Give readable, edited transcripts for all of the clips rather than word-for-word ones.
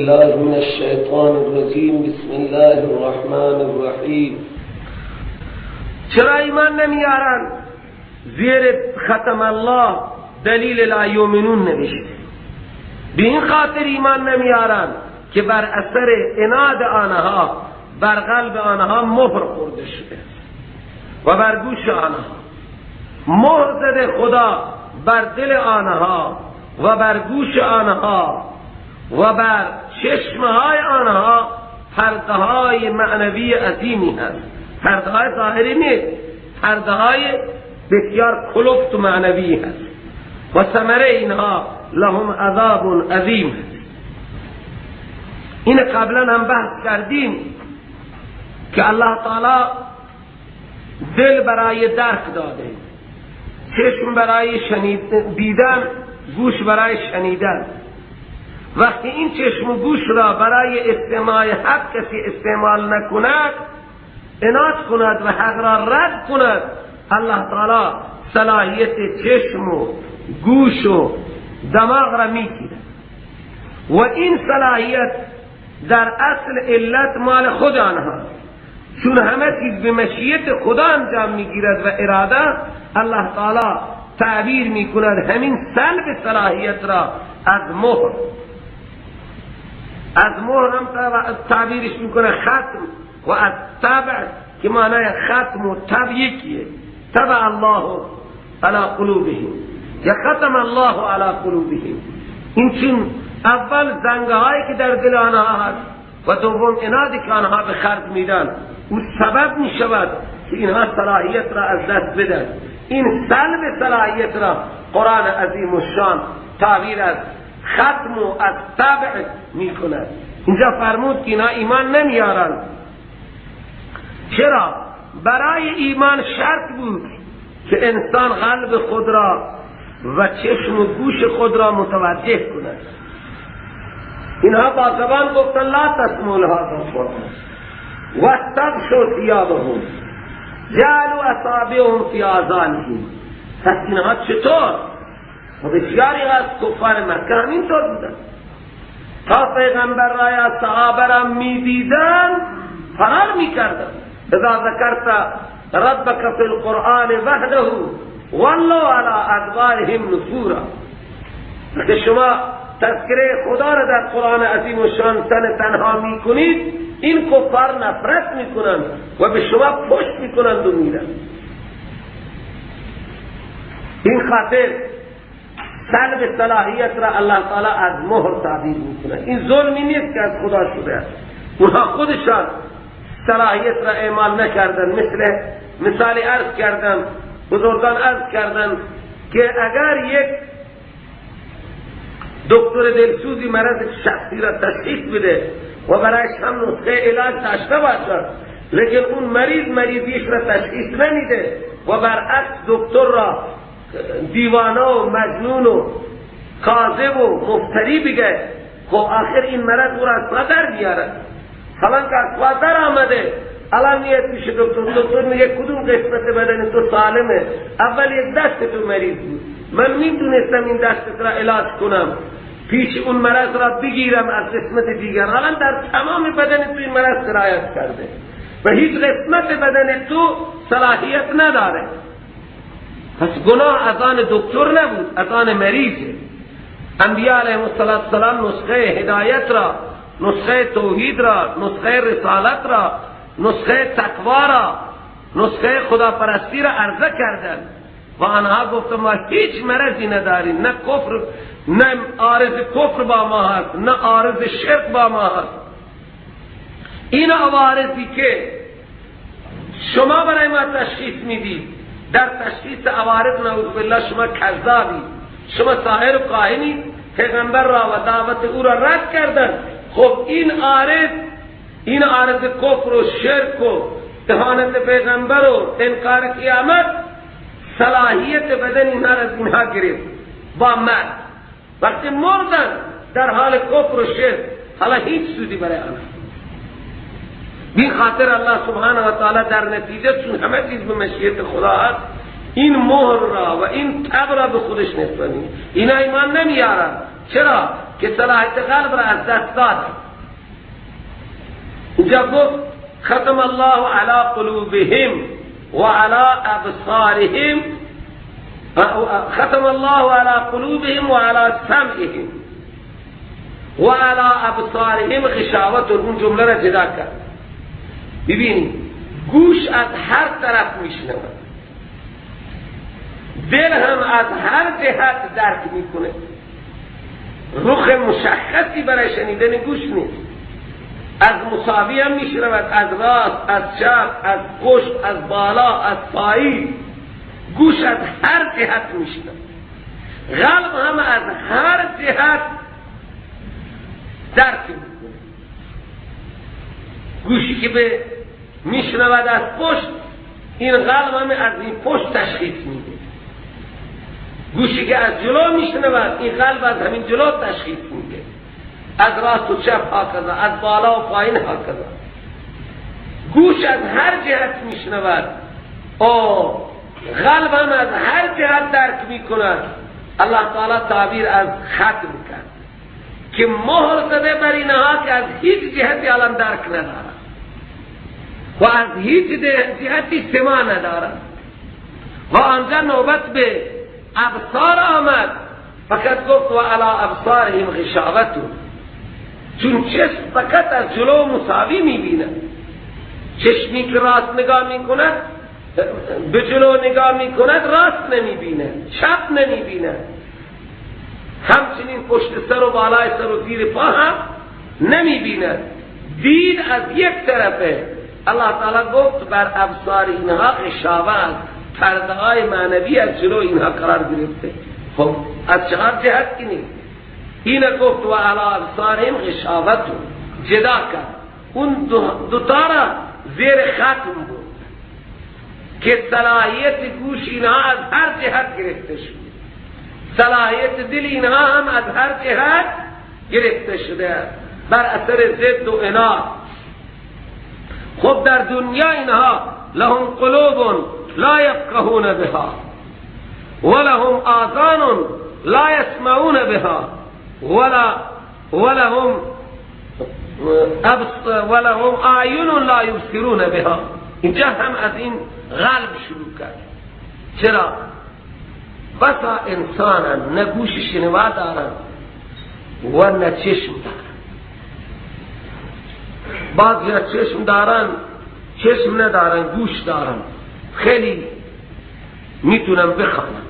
بالله من الشیطان الرجیم. بسم الله الرحمن الرحیم. چرا ایمان نمیارن؟ زیر ختم الله دلیل لا یؤمنون نوشته. به این خاطر ایمان نمیارن که بر اثر عناد آنها بر قلب آنها مهر خورده شده و بر گوش آنها مهر زده خدا بر دل آنها و بر گوش آنها و بر چشمهای آنها پرده‌های معنوی عظیمی هست. پرده‌های ظاهری نیست، پرده‌های بسیار کلفت و معنوی هست و ثمره اینها لهم عذاب عظیم هست. این قبلا هم بحث کردیم که الله تعالی دل برای درک داده، چشم برای دیدن، گوش برای شنیدن. وقتی این چشم و گوش را برای استماع حق کسی استعمال نکند، عناد کند و حق را رد کند، الله تعالی صلاحیت چشم و گوش و دماغ را میگیرد و این صلاحیت در اصل علت مال خود آنها، چون همه چیز به مشیت خدا انجام میگیرد و اراده، الله تعالی تعبیر میکند همین سلب صلاحیت را از مهر هم تعبیرش میکنه ختم و از تبع که معنی ختم و تبع یکیه. تبع الله علی قلوبهم یا ختم الله علی قلوبهم. این چون اول زنگهایی که در دل آنها هست و دوم عنادی که آنها به خرج میدن او سبب میشود که اینها صلاحیت را از دست بدن. این سلب صلاحیت را قرآن عظیم الشان تعبیر از ختم و از تبع می کند. اینجا فرمود که اینا ایمان نمیارن. چرا؟ برای ایمان شرط بود که انسان قلب خود را و چشم و گوش خود را متوجه کند. اینها با زبان گفتن لا تسمعوا لهذا القرآن واستغشوا ثيابهم جعلوا اصابعهم في آذانهم. پس اینها چطور؟ و بسیاری از کفار مکه همینطور بودن. تا پیغمبر را یا صحابه را میدیدن فرار میکردن. اذا ذکرت ربک فی القرآن وحده ولوا علی ادبارهم نفورا. اگه شما تذکره خدا را در قرآن عظیم و شان تنها میکنید، این کفار نفرت میکنند و به شما پشت میکنند و میرن. این خاطر سلب صلاحیت را الله تعالی از مهر تعبیر میکنه. این ظلمی نیست که از خدا شده است. اونها خودشان صلاحیت را اعمال نکردن. مثال عرض کردن، بزرگان عرض کردن که اگر یک دکتر دلسوزی مرض شخصی را تشخیص بده و برایش هم نسخه علاج داشته باشد، لیکن اون مریضیش را تشخیص نمیده و برعکس دکتر را دیوانه و مجنون و کاذب و مفتری بگه، خب آخر این مرض او را از پدر بیارد. حالا که از پدر آمده، الان نیت میشه دکتر میگه کدوم قسمت بدن تو سالمه؟ اول یک دست تو مریض بود، من میتونستم این دستت را علاج کنم، پیش اون مرض را بگیرم از قسمت دیگر. حالا در تمام بدن تو این مرض سرایت کرده و هیچ قسمت بدن تو صلاحیت نداره. پس گناه از آن دکتر نبود، از آن مریضه. انبیاء علیهم السلام نسخه هدایت را، نسخه توحید را، نسخه رسالت را، نسخه تقوا را، نسخه خداپرستی را عرضه کردند و آنها گفتند ما هیچ مرضی نداریم، نه کفر، نه عارض کفر با ما هست، نه عارض شرک با ما هست. این عوارضی که شما برای ما تشخیص میدید، در تشخیص عوارض نعوذ بالله شما کذابی، شما ساحر و کاهنی، پیغمبر را و دعوت او را رد کردن. خب این عارض کفر و شرک و اهانت پیغمبر و انکار قیامت صلاحیت بدن اینها را از اینها گرفت با مرد. وقتی مردن در حال کفر و شرک، حالا هیچ سودی برای آنها. بین خاطر الله سبحانه و تعالی در نتیجه چون همه چیز به مشیت خدا هست، این مهر را و این تب را به خودش نسبت. اینا ایمان نمیارن. چرا؟ که صلاحیت قلب را از دست دادن. اینجا گفت ختم الله علی قلوبهم و علی ابصارهم، ختم الله علی قلوبهم و علی سمعهم و علی ابصارهم غشاوة. اون جمله را جدا کرد. ببینید گوش از هر طرف میشنود، دل هم از هر جهت درک میکنه. رخ مشخصی برای شنیدن گوش نیست، از مساوی هم میشنود، از راست، از چپ، از پشت، از بالا، از پایین. گوش از هر جهت میشنود. قلب هم از هر جهت درک میکنه. گوشی که به میشنود از پشت، این قلب هم از این پشت تشخیص میده. گوشی که از جلو میشنود، این قلب از همین جلو تشخیص میده. از راست و چپ هاکذا، از بالا و پایین هاکذا. گوش از هر جهت میشنود، قلب هم از هر جهت درک میکند. الله تعالی تعبیر از خط میکرد که مهر زده بر اینها که از هیچ جهتی الان درک ندارد و از هیچ جهتی سماع ندارد. و آنجا نوبت به ابصار آمد، فقط گفت و علی ابصارهم غشاوة، چون چشم فقط از جلو مساوی میبیند. چشمی که راست نگاه میکند به جلو نگاه میکند، راست نمیبیند، چپ نمیبیند. همچنین پشت سر و بالای سر و زیر پا هم نمیبیند. دید از یک طرفه. الله تعالی گفت بر ابصار اینها غشاوة، پرده های معنوی از جلو اینها قرار گرفته. خب از چهار جهت کی نیست. این گفت و علی ابصارهم غشاوة، جدا کرد. اون دوتا را زیر ختم بود که صلاحیت گوش اینها از هر جهت گرفته شد، صلاحیت دل اینها هم از هر جهت گرفته شده بر اثر ضد و عناد. خب در دنیا اینها لهم قلوب لا یفقهون بها ولهم آذان لا یسمعون بها ولهم اعین لا یبصرون بها. اینجا هم از این قلب شروع کرد. چرا؟ بسا انسانن نه گوش شنوا دارن و نه چشم دارن. بعضی چشم دارن، چشم ندارن، گوش دارن، خیلی میتونم بخوانم،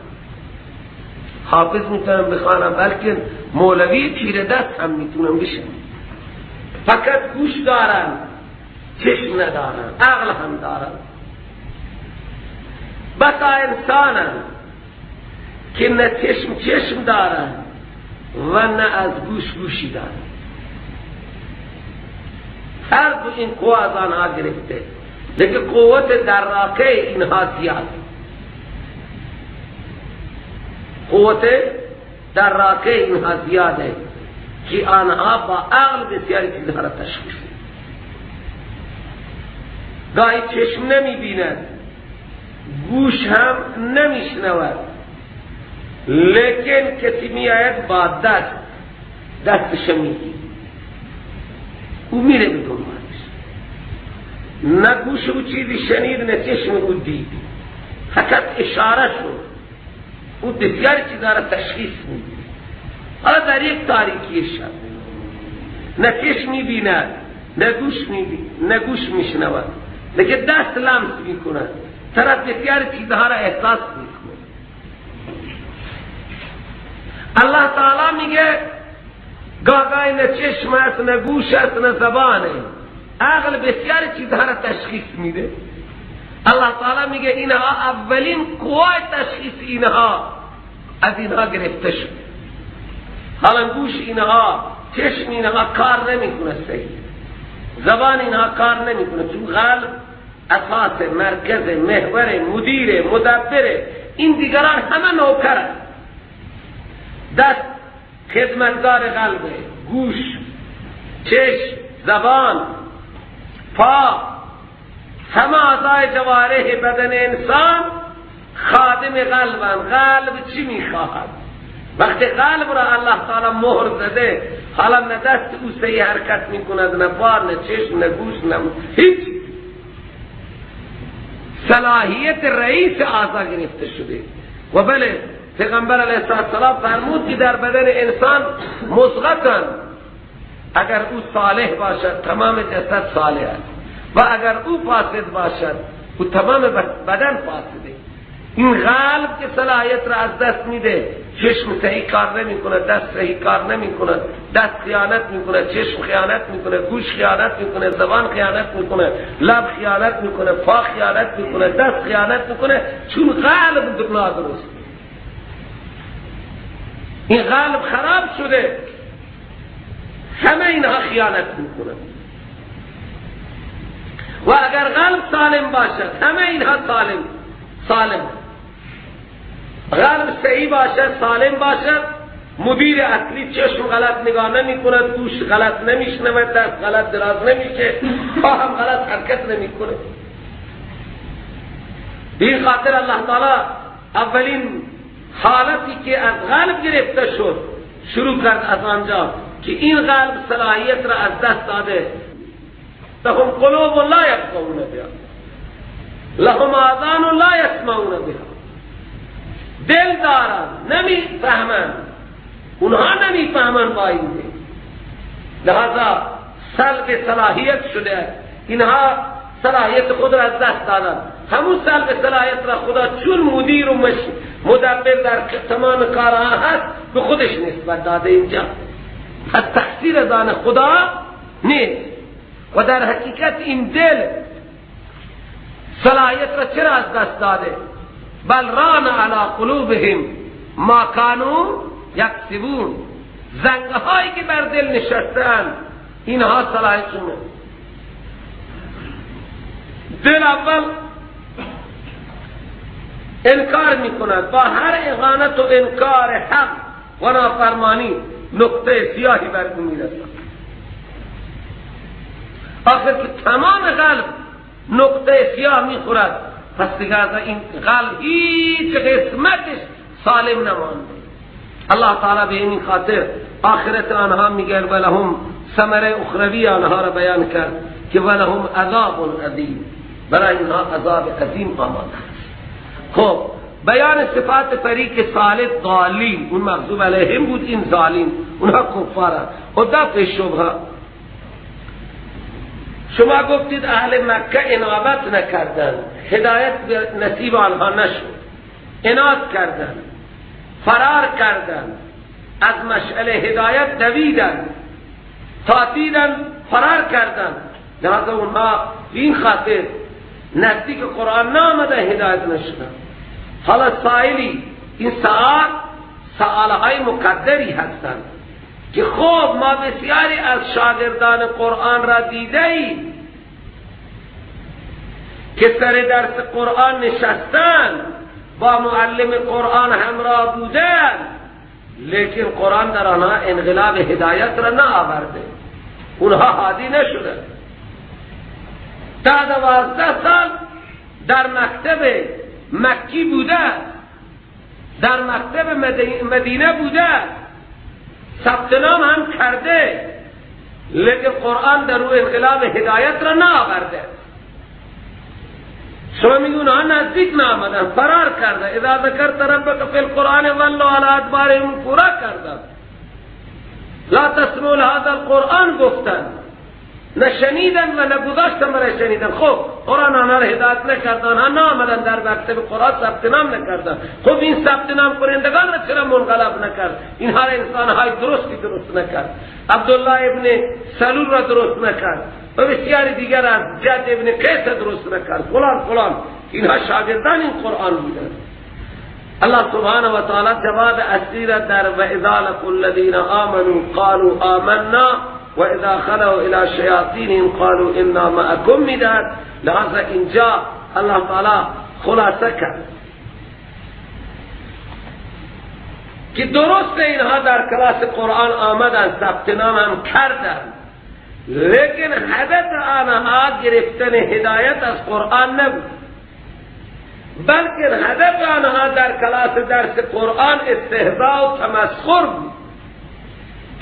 حافظ میتونم بخوانم، بلکه مولوی تیر دست هم میتونم بشم. فقط گوش دارن، چشم ندارن، عقل هم دارن. بسا انسانن که نه چشم دارن و نه از گوشی دارن. هر دو این قوة از آنها گرفته، لیکن قوت دراکه اینها زیاد، قوت دراکه اینها زیاده که آنها با عقل بسیاری چیزها را تشخیص میدن. گاهی چشم نمی بیند، گوش هم نمی شنود، لیکن کسی می آید با دستش میگی، او میره به دنبالش. نه گوش او چیزی شنید، نه چشم او دید، فقط اشاره شد، او بسیار چیزها را تشخیص میده. حالا در یک تاریکی شب نه چشم میبیند، نه گوش میشنود، لیکن دست لمس میکند، طرف بسیار چیزها را احساس میکنه. الله تعالی میگه گاهی نه چشم است، نه گوش است، نه زبانه، عقل بسیار چیزها را تشخیص میده. الله تعالی میگه اینها اولین قوه تشخیص اینها از اینها گرفته شد. حالا گوش اینها، چشم اینها کار نمیکنه صحیح، زبان اینها کار نمیکنه، چون قلب اساس، مرکز، محور، مدیر، مدبر، این دیگران همه نوکرن. دست خدمتگار قلبه، گوش، چشم، زبان، پا، همه اعضای جوارح بدن انسان خادم قلبن. قلب چی میخواهد؟ وقتی قلب را الله تعالی مهر زده، حالا نه دست او صحیح حرکت میکند، نه پا، نه چشم، نه گوش، نه هیچ. صلاحیت رئیس اعضا گرفته شده. و بله پیغمبر علیه السلام فرمود که در بدن انسان مضغه، اگر او صالح باشد تمام جسد صالح است و اگر او فاسد باشد او تمام بدن فاسده. این قلب که صلاحیت را از دست میده، چشم صحیح کار نمی کند، دست صحیح کار نمی کند، دست خیانت می کند، چشم خیانت می کند، گوش خیانت می کند، زبان خیانت می کند، لب خیانت می کند، پا خیانت می کند، دست خیانت می کند، چون قلب نادرست. این قلب خراب شده، همه اینها خیانت می کند. و اگر قلب سالم باشد همه اینها سالم. قلب صحیح باشد، سالم باشد، مدیر اصلی چشم غلط نگاه نمی کند، گوش غلط نمیشنود، دست غلط دراز نمیشه، پا هم غلط حرکت نمی کند. این خاطر الله تعالی اولین حالتی که از قلب گرفته شد شروع کرد از آنجا که این قلب صلاحیت را از دست داده. لهم قلوب لا یفقهون بها، لهم آذان لا یسمعون بها. دل دارن نمیفهمن، اونها نمیفهمن با این دل، لہذا سلب صلاحیت شده. اینها صلاحیت خود را از دست دادن. همون سلب صلاحیت را خدا چون مدیر و مدبر در تمام کارها هست به خودش نسبت داده. اینجا از تقصیر از آن خدا نیست. و در حقیقت این دل صلاحیت را چرا از دست داده؟ بل ران علی قلوبهم ما کانوا یکسبون. زنگه هایی که بر دل نشستند اینها صلاحیتشون. دل اول انکار میکند، با هر اغانت و انکار حق و نافرمانی نقطه سیاهی بر اون میرسد. آخر که تمام قلب نقطه سیاه میخورد، پس دیگر این قلب هیچ قسمتش سالم نمانده. الله تعالی به این خاطر آخرت آنها میگه ولهم ثمره اخروی آنها را بیان کرد که ولهم عذاب عظیم، برای اینها عذاب عظیم آماده است. خب بیان صفات فریق ثالث ضالین، اون مغضوب علیهم بود، این ضالین اونها کفارن. و دفع شبهه، شما گفتید اهل مکه انابت نکردن، هدایت نصیب آنها نشد، اناد کردن، فرار کردن، از مشعل هدایت دویدن، تاتیدن، فرار کردن. لذا اونها این خاطر نزدیک قرآن نامده، هدایت نشدن. حالا سائلی، این سآلهای مقدری هستند که خب ما بسیاری از شاگردان قرآن را دیده ایم که سر درس قرآن نشستن، با معلم قرآن همراه بودن، لیکن قرآن در آنها انقلاب هدایت را نآورده، اونها هادی نشدن. تا 12 سال در مکتب مکی بوده، در مکتب مدینه بوده، ثبت نام هم کرده، لیکن قرآن در او انقلاب هدایت را نآورده. شما میگون اونها نزدیک نآمدن، فرار کرده. اذا ذکرت ربک فی القرآن ولوا علی ادبارهم، پورا کردن. لا تسمعوا لهذا القرآن گفتن، نشنیدن و نگذاشتن برای شنیدن. خب قرآن آنها را هدایت نکردن، آنها نآمدن در مکتب قرآن ثبت نام نکردن. خب این ثبت نام کنندگان را چرا منقلب نکرد؟ اینها را انسانهای درست نکرد. عبدالله ابن سلول را درست نکرد و بسیاری دیگر از جد ابن قیس درست نکرد، فلان. اینها شاگردان این قرآن بودن. الله سبحانه و تعالی جواب اصلی را در و اذا لقوا الذین آمنوا قالوا آمنا و اذا خلوا الى شیاطینهم قالوا انا معکم میداد. لذا اینجا الله تعالی خلاصه کرد که درست اینها در کلاس قرآن آمدن، ثبت نام هم کردن، لیکن هدف آنها گرفتن هدایت از قرآن نبود. بلکه هدف آنها در کلاس درس قرآن استهزاء و تمسخر بود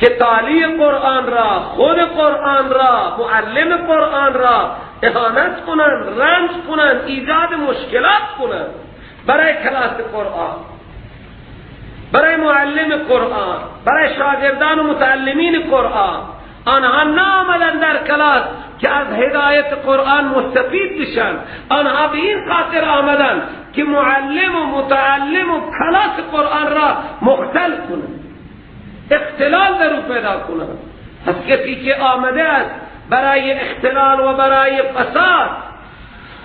که تالی قرآن را، خود قرآن را، معلم قرآن را اهانت کنند، رنج کنند، ایجاد مشکلات کنند برای کلاس قرآن، برای معلم قرآن، برای شاگردان و متعلمین قرآن. آنها نآمدن در کلاس که از هدایت قرآن مستفید بشن، آنها به این خاطر آمدن که معلم و متعلم و کلاس قرآن را مختل کنند، اختلال در او پیدا کنند. پس کسی که آمده است برای اختلال و برای فساد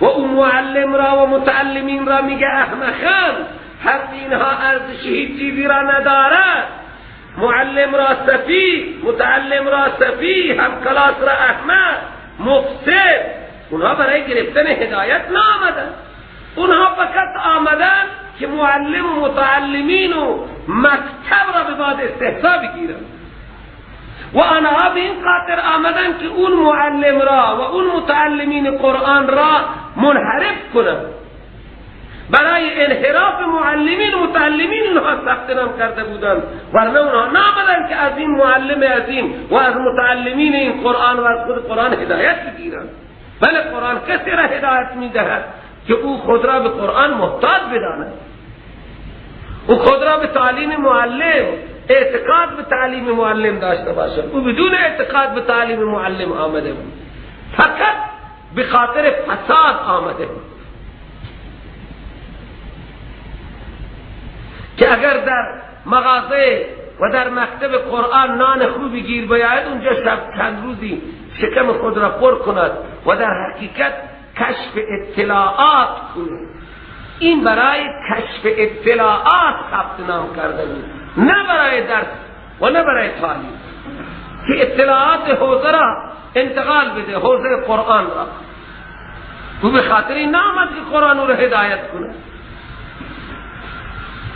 و اون معلم را و متعلمین را میگه احمقان، حق اینها ارزش هیچ چیزی را ندارد، معلم را سفیه، متعلم را سفیه، هم کلاس را احمق، مفسد. اونها برای گرفتن هدایت نآمدن، اونها فقط آمدن که معلم و متعلمین و مکتب را به باد استهزا بگیرن و آنها به این خاطر آمدن که اون معلم را و اون متعلمین قرآن را منحرف کنن. برای انحراف معلمین و متعلمین اونها ثبت نام کرده بودند، ورنه اونها نآمدن که از این معلم عظیم و از متعلمین این قرآن و از خود قرآن هدایت بگیرند. بله، قرآن کسی را هدایت میدهد که او خود را به قرآن محتاج بداند، او خود را به تعلیم معلم، اعتقاد به تعلیم معلم داشته باشد. او بدون اعتقاد به تعلیم معلم آمده بود، فقط به خاطر فساد آمده بود که اگر در مغازه و در مکتب قرآن نان خوبی گیر بیاید، اونجا شب چند روزی شکم خود را پر کند و در حقیقت کشف اطلاعات کند. این برای کشف اطلاعات ثبت نام کرده بود، نه برای درس و نه برای تعلیم، که اطلاعات حوزه را انتقال بده، حوزه قرآن را. او به خاطر این نامد که قرآن را هدایت کنه.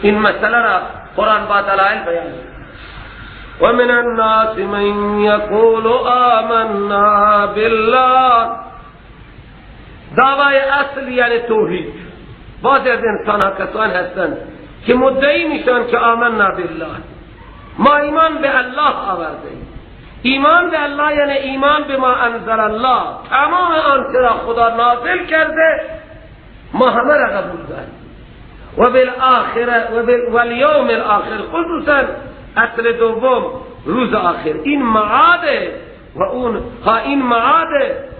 این مسئله را قرآن با دلائل بیان. و من الناس من یقول آمنا بالله، دعوای اصل یعنی توحید. بعضی از انسان ها کسان هستند که مدعی میشن که آمنا بالله، ما ایمان به الله آورده. ایمان به الله یعنی ایمان به ما انزل الله، تمام آنچه را خدا نازل کرده ما همه را قبول داریم. و بالآخره و الیوم الاخر، خصوصا اصل دوم روز آخر. این معاده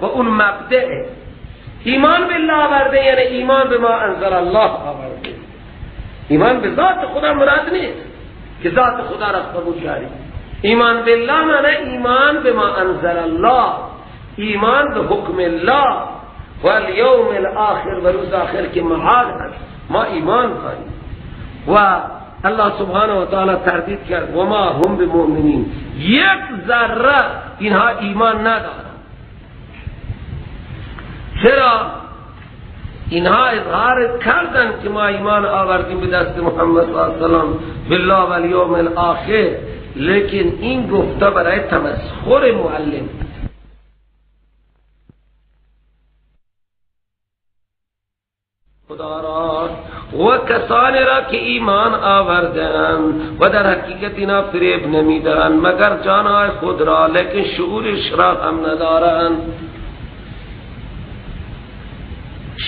و اون مبدأ. ایمان بالله آورده یعنی ایمان به ما انزل الله آورده. ایمان به ذات خدا مراد نیست که ذات خدا را قبول داریم. ایمان بالله معنی ایمان به ما انزل الله، ایمان به حکم الله و الیوم الاخر و روز آخر که معاد هست. ما ایمان داریم و الله سبحانه و تعالی تردید کرد و ما هم بمؤمنین، یک ذره اینها ایمان ندارند. چرا؟ اینها اظهار کردن که ما ایمان آوردیم به دست محمد صلی الله علیه وسلم بالله و الیوم الاخر، لیکن این گفته برای تمسخر معلم. خدا را و کسانی را که ایمان آوردند و در حقیقت اینا فریب نمیدهند مگر جانهای خود را، لیکن شعورش را هم ندارند.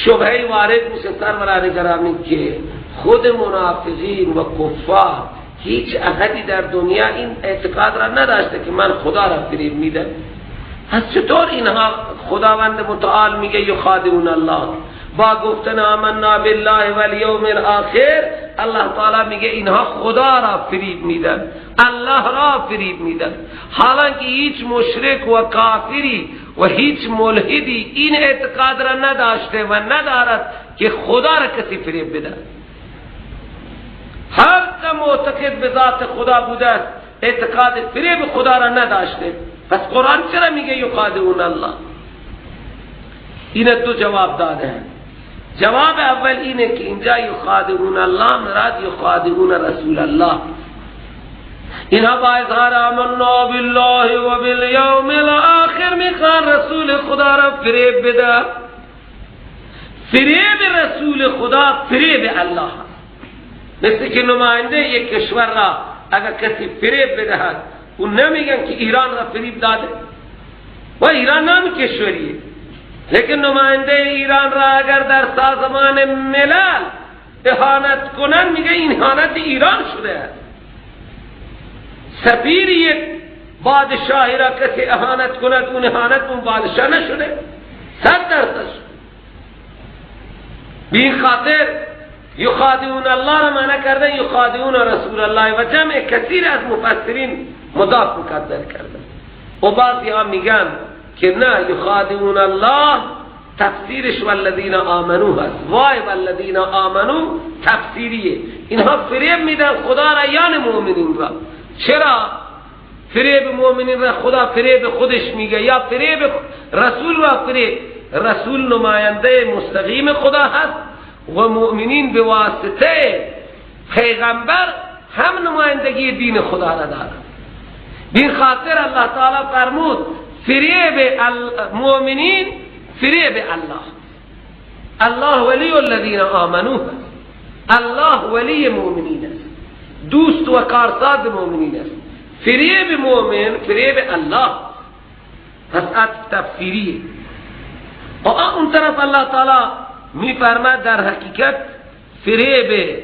شبهه وارد میشه سروران گرامی که خود منافقین و کفار هیچ احدی در دنیا این اعتقاد را نداشته که من خدا را فریب میدم. از چطور اینها خداوند متعال میگه یخادعون الله، با گفتن آمنا بالله و الیوم الاخر الله تعالی میگه اینها خدا را فریب میدن، الله را فریب میدن، حالانکه هیچ مشرک و کافری و هیچ ملحدی این اعتقاد را نداشته و ندارد که خدا را کسی فریب بده. هر که معتقد به ذات خدا بوده اعتقاد فریب خدا را نداشته. پس قرآن چرا میگه یخادعون الله؟ این دو جواب داده ہیں. جواب اول اینه که اینجا یخادعون الله مراد یخادعون رسول الله. اینها با اظهار آمنا بالله و بالیوم الاخر میخوان رسول خدا را فریب بده. فریب رسول خدا فریب الله هست. مثل که نماینده یک کشور را اگر کسی فریب بدهد اون نمیگن که ایران را فریب داده و ایران نام کشوریه، لیکن نماینده ایران را اگر در سازمان ملل اهانت کنن میگه این اهانت ایران شده است. سفیر یک بادشاهی را کسی اهانت کند اون اهانت اون بادشاه نشده 100%. بین خاطر یخادعون الله را معنی کردن یخادعون رسول الله و جمع کثیر از مفسرین مضاف مقدر کردن و بعضی ها میگن که نه یخادعون الله تفسیرش والذین آمنو هست. وای والذین آمنو تفسیریه، اینها فریب میدن خدا را یان مؤمنین را. چرا فریب مؤمنین را خدا فریب خودش میگه یا فریب رسول را فریب؟ رسول نماینده مستقیم خدا هست و مؤمنین به واسطه پیغمبر هم نمایندگی دین خدا را دارند. بین خاطر الله تعالی فرمود فریب المؤمنین فریب الله. الله ولی الذین آمنو هست، الله ولی مؤمنین است، دوست و کارساز مؤمنین است. فریب مؤمن فریب الله پس تفسیریه. و اون طرف الله تعالی می فرماد در حقیقت فریب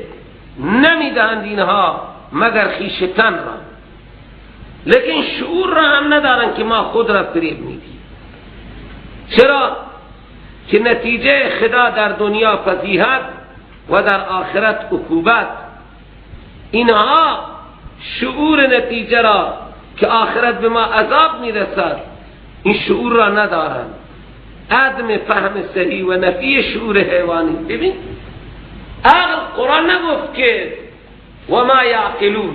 نمیدهند اینها مگر خویشتن را، لیکن شعور را هم ندارن که ما خود را فریب میدیم. چرا؟ که نتیجه خدا در دنیا فضیحت و در آخرت عقوبت. اینها شعور نتیجه را که آخرت به ما عذاب میرسد این شعور را ندارند. عدم فهم صحیح و نفی شعور حیوانی. ببین عقل قرآن نگفت که و ما یعقلون،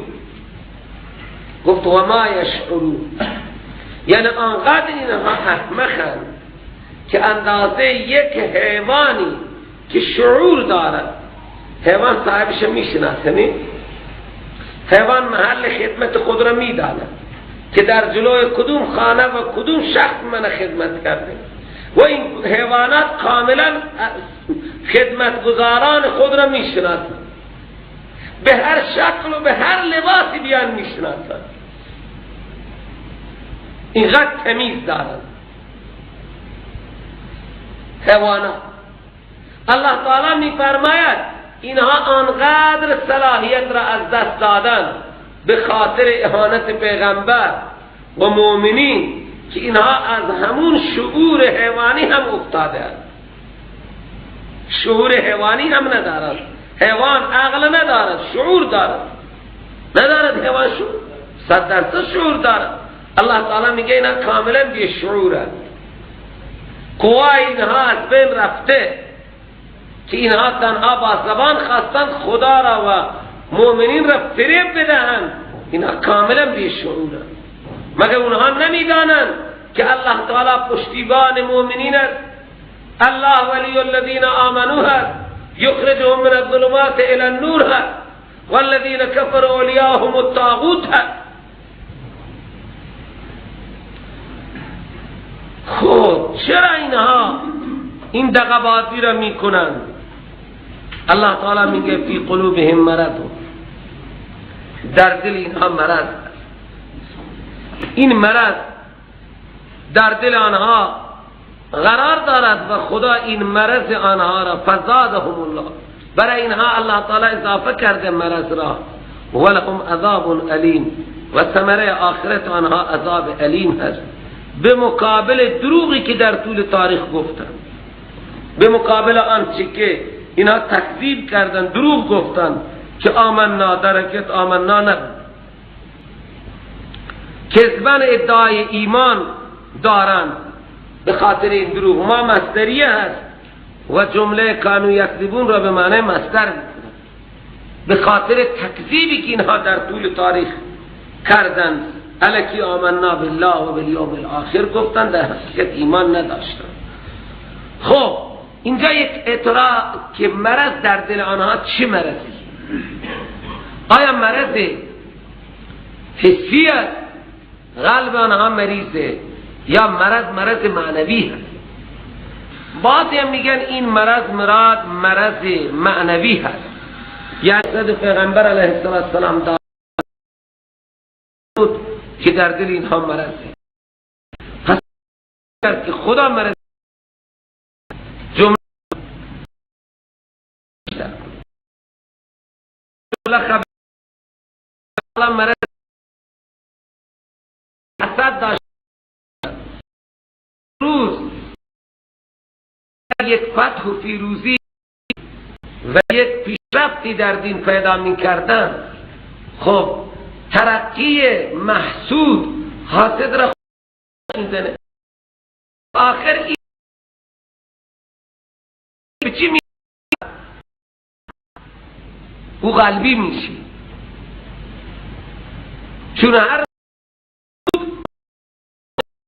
گفت و ما یشعرون. یعنی آنقدر اینها احمقند که اندازه یک حیوانی که شعور دارد، حیوان صاحبش میشناسه نه؟ حیوان محل خدمت خود را میداند که در جلوی کدوم خانه و کدوم شخص من خدمت کرده و این حیوانات کاملا خدمتگزاران خود را میشناسند، به هر شکل و به هر لباسی بیان میشناسند. اینقدر تمیز دارند حیوانات. الله تعالی میفرماید اینها آنقدر صلاحیت را از دست دادن به خاطر اهانت پیغمبر و مؤمنین که اینها از همون شعور حیوانی هم افتاده است. شعور حیوانی هم ندارد. حیوان عقل ندارد، شعور دارد. ندارد حیوان شعور؟ 100% شعور دارد. الله تعالی میگه اینا کاملا بی شعورند. قوای اینها از بین رفته که اینها تنها با زبان خواستند خدا را و مؤمنین را فریب بدهند. اینها کاملا بی شعورند. مگر اونها نمیدانند که الله تعالی پشتیبان مؤمنین است. الله ولی الذین آمنو هست، یخرجهم من الظلمات الی النور هست، والذین کفروا اولیاءهم الطاغوت هست. خب چرا اینها این دغابازی را میکنند؟ الله تعالی میگه فی قلوبهم مرض، در دل اینها مرض. این مرض در دل آنها قرار دارد و خدا این مرض آنها را فزادهم الله، برای اینها الله تعالی اضافه کرده مرض را. ولهم عذاب علیم، و ثمره آخرت آنها عذاب علیم هست. به مقابل دروغی که در طول تاریخ گفتن، به مقابل آنچه که اینها تکذیب کردن، دروغ گفتن که آمنا، در حقیقت آمنا نبود. کذبن ادعای ایمان دارند به خاطر این دروغ. ما مصدریه هست و جمله کانو یکذبون را به معنی مصدر میکنند. به خاطر تکذیبی که اینها در طول تاریخ کردند، الکی آمنا بالله و بالیوم الاخر گفتند، در حقیقت ایمان نداشتند. خب اینجا یک اعتراض که مرض در دل آنها چه مرضی؟ آیا مرض حسی است، قلب آنها مریضه، یا مرض معنوی هست؟ بعضی هم میگن این مرض مرض معنوی هست، یعنی حضرت پیغمبر علیه السلام دارد که در دل اینها مرضه، پس که خدا مرض جمله خبر مرض حسد داشت روز یک فتح و فیروزی و یک پیشرفتی در دین پیدا می کردن، خب ترقی محسود حاسد را میزنه، آخر این به چی می او قلبی میشی، چون هر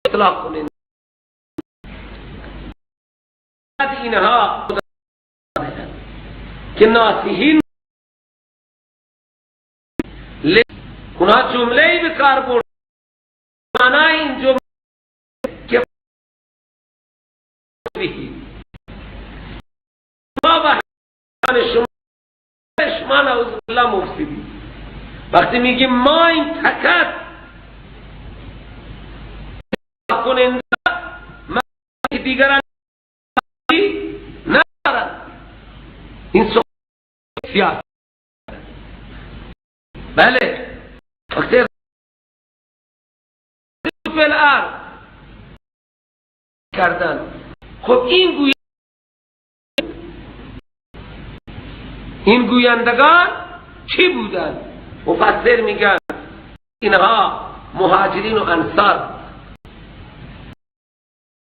اطلاق کنه اینها که ناسیحین اونا جمله‌ای به کار برد، معنای این جمله که ما با شما نعوذ بالله مفسدی، وقتی میگیم ما این تکت کننده ما دیگران ندارن، این سیاست بله وقتی بالارض کردن، خب این گویندگان چی بودن؟ مفسر میگن اینها مهاجرین و انصار،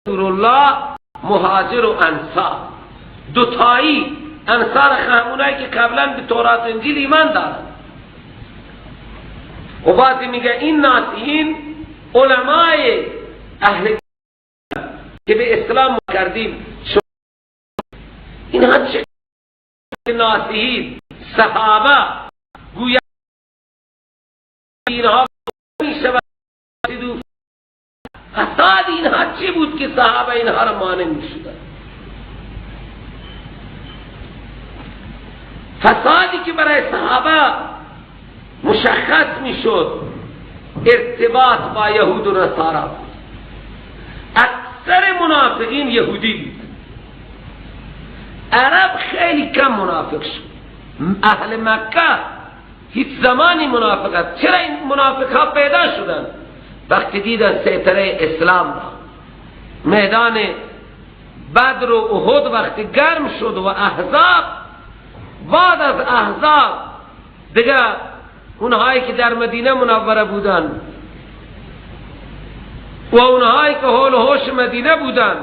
رسول الله مهاجر و انصار دوتایی، انصار همونایی که قبلا به تورات انجیل ایمان دارن، و بعضی میگه این ناسیحین علمای اهل که به اسلام کردیم، اینها چه ناسیحین صحابه گویا اینها میشود فساد اینها چی بود که صحابه اینها را مانع میشدن؟ فسادی که برای صحابه مشخص میشد ارتباط با یهود و نصارا بود. اکثر منافقین یهودی بود، عرب خیلی کم منافق شد، اهل مکه هیچ زمانی منافقت. چرا این منافق ها پیدا شدن؟ وقتی دیدن سیطره اسلام را، میدان بدر و احد وقتی گرم شد و احزاب، بعد از احزاب دیگه اونهایی که در مدینه منوره بودن و اونهایی که حول و حوش مدینه بودن،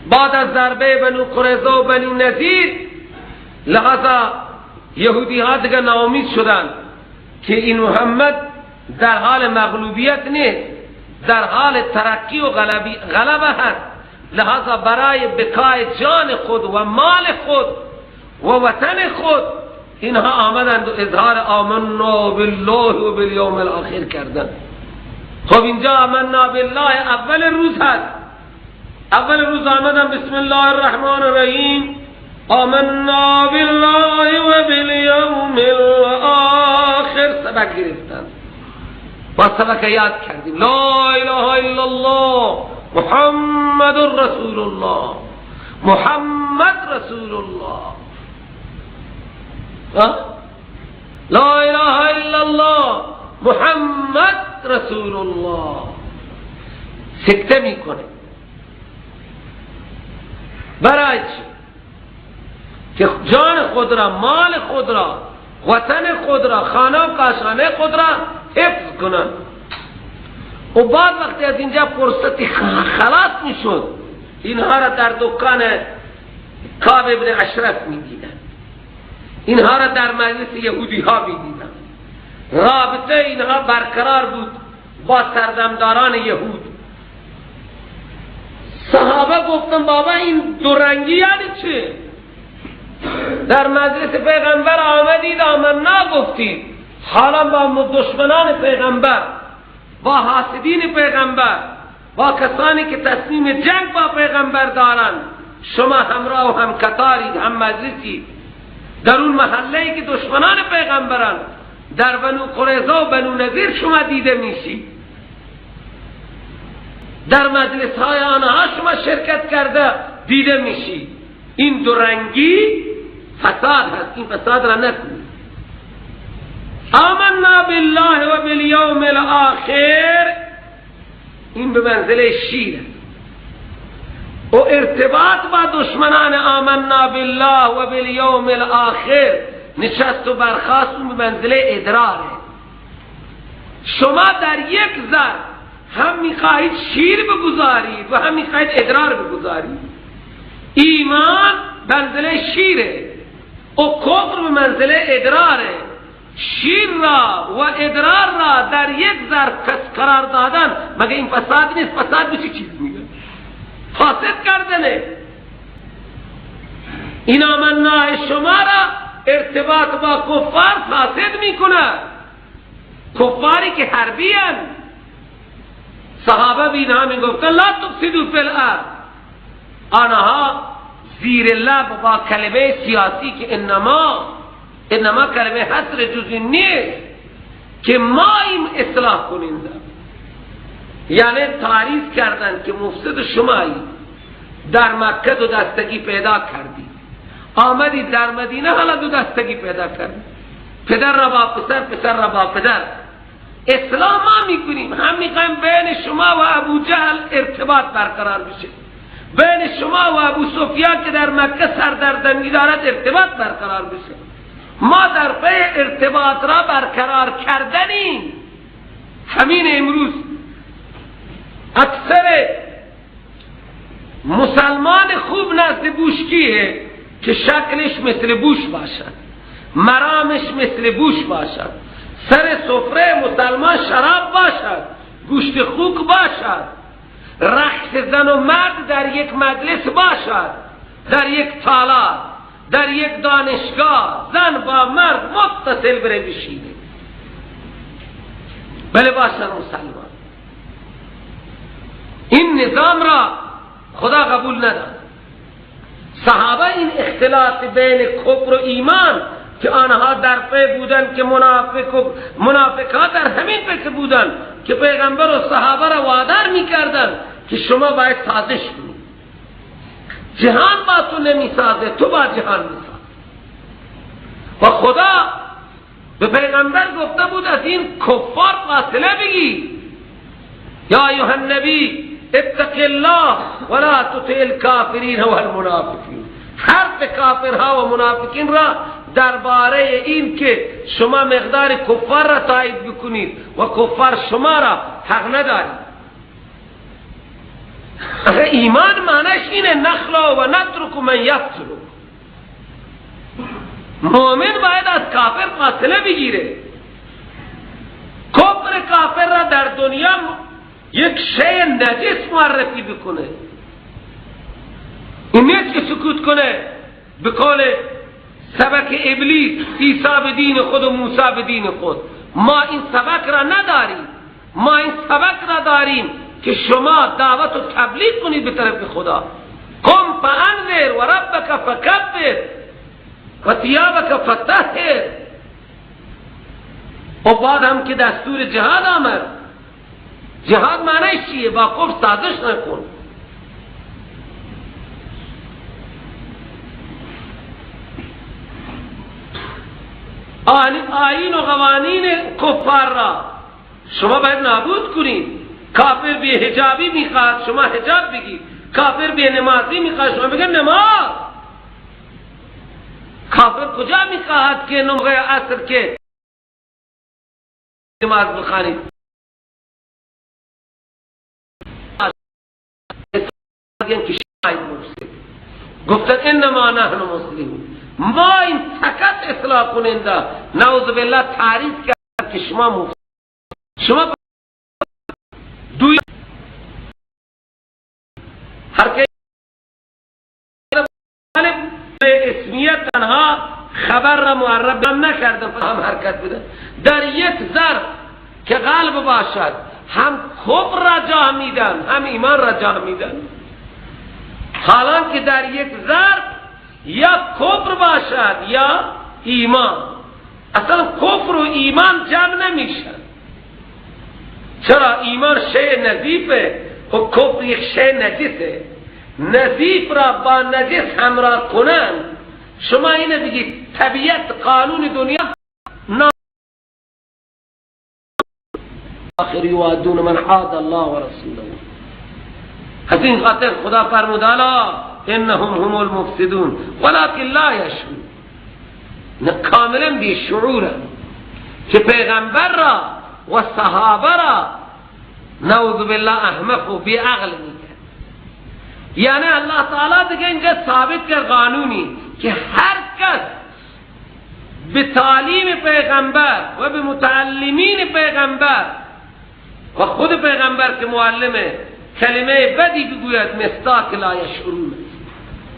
بعد از ضربه بنو قریظه و بنو نذیر، لحظه یهودی ها دیگه ناامید شدن که این محمد در حال مغلوبیت نیست، در حال ترقی و غلبه هست، لحظه برای بقای جان خود و مال خود و وطن خود اینها آمدند و اظهار آمنا بالله و بالیوم الاخر کردند. خب اینجا آمنا بالله اول روز هست، اول روز آمدن بسم الله الرحمن الرحیم آمنا بالله و بالیوم الاخر سبق گرفتن و سبق یاد کردیم لا اله الا الله محمد رسول الله محمد رسول الله. لا اله الا الله محمد رسول الله. سکته میکنه برای چی؟ که جان خود را، مال خود را، وطن خود را، خانه و کاشانه خود را حفظ کنند. و بعد وقتی از اینجا فرصتی خلاص میشد، اینها را در دکان کعب ابن اشرف میدیدن، اینها را در مجلس یهودی ها میدیدن، رابطه اینها برقرار بود با سردمداران یهود. صحابه گفتن بابا این دورنگی یعنی چه؟ در مجلس پیغمبر آمدید آمنا گفتید، حالا با دشمنان پیغمبر، با حاسدین پیغمبر، با کسانی که تصمیم جنگ با پیغمبر دارند، شما همراه و هم کتارید، هم مجلسید. در اون محله‌ای که دشمنان پیغمبران، در بنو قریظه و بنو نذیر شما دیده میشید، در مجلس‌های آنها شما شرکت کرده دیده میشید. این دو رنگی فساد هست، این فساد را نکنید. آمنا بالله و بالیوم الاخر، این به منزله شیر و ارتباط با دشمنان آمنا بالله و بالیوم الاخر نشست و برخاست به منزله ادراره. شما در یک ذره هم میخواهید شیر بگذارید و هم میخواهید ادرار بگذارید. ایمان منزله شیره و کفر به منزله ادراره. شیر را و ادرار را در یک ذره قرار دادن مگه این فساد نیست؟ فساد به چه چیز میگه؟ فاسد کردنه. این آمنا شما را ارتباط با کفار فاسد میکنه. کفاری که حربی هن. صحابه بینها میگفتن لا تفسدوا فی الارض، آنها زیر لب با کلمه سیاسی که انما کلمه حصر جزئی نیست که ما این اصلاح کننده، یعنی تعریض کردن که مفسد شمایی. در مکه دو دستگی پیدا کردی، آمدی در مدینه حالا دو دستگی پیدا کردی، پدر را با پسر، پسر را با پدر. اصلاح ما میکنیم، هم میخوایم بین شما و ابو جهل ارتباط برقرار بشه، بین شما و ابو سفیان که در مکه سردردنگی دارد ارتباط برقرار بشه. ما در پی ارتباط را برقرار کردنیم. همین امروز اکثر مسلمان خوب نزد بوشکیه که شکلش مثل بوش باشد، مرامش مثل بوش باشد، سر سفره مسلمان شراب باشد، گوشت خوک باشد، رقص زن و مرد در یک مجلس باشد، در یک تالار، در یک دانشگاه زن با مرد متصل بره بشینه. بله باشد مسلمان. این نظام را خدا قبول نداد. صحابه این اختلاط بین کفر و ایمان که آنها در پی بودن که منافقها در همین پی بودن که پیغمبر و صحابه را وادار میکردن که شما باید سازش کنید، جهان با تو نمی سازه، تو با جهان می سازه. و خدا به پیغمبر گفته بود از این کفار فاصله بگی. یا ایها النبی اتق الله ولا تطع الکافرین والمنافقین. حرف کافرها و منافقین را درباره این که شما مقدار کفار را تایید بکنید و کفار شما را حق ندارید. ایمان معنیش اینه نخلا و نترک من یفترو. مومن باید از کافر فاصله بگیره. کفر کافر را در دنیا یک شیء نجس معرفی بکنه. این نیست که سکوت کنه به قول سبک ابلیس، عیسی به دین خود و موسی به دین خود. ما این سبک را نداریم. ما این سبک را داریم که شما دعوت و تبلیغ کنید به طرف خدا. قم فانذر و ربک فکبر و ثیابک فطهر. و بعد هم که دستور جهاد آمد. جهاد معنیش چیه؟ با کفر سازش نکن. آیین و قوانین کفار را شما باید نابود کنید. کافر بی حجابی میخواد شما حجاب بگید، کافر بی نمازی میخواد شما بگید نماز. کافر کجا میخواد که نمغه عصر که نماز بخوانید؟ گفتن انما نحن مسلمون. ما این فقط اصلاح کننده نعوذ بالله تعریف کرد که شما دوی هر که به اسمیت تنها خبر را معرب نکردن هم حرکت بده. در یک ظرف که قلب باشد هم کفر را جا میدن هم ایمان را جا میدن، حالان که در یک ضرب یا کفر باشد یا ایمان. اصلا کفر و ایمان جمع نمیشن. چرا؟ ایمان شیء نظیفه و کفر یک شیء نجسه. نظیف را با نجس همراه کنن، شما اینه بگید طبیعت قانون دنیا آخر یوادون من حاد الله و رسوله. از این خاطر خدا فرمود الا انهم هم المفسدون ولكن لا يشعرون. کاملا بیشعورن که پیغمبر را و صحابه را نعوذ بالله احمق و بی عقل میگن. یعنی الله تعالی دیگه اینجا ثابت کرد قانونی که هر کس به تعلیم پیغمبر و به متعلمین پیغمبر و خود پیغمبر که معلمه کلمه بدی بگوید مستاک لا یشعرون.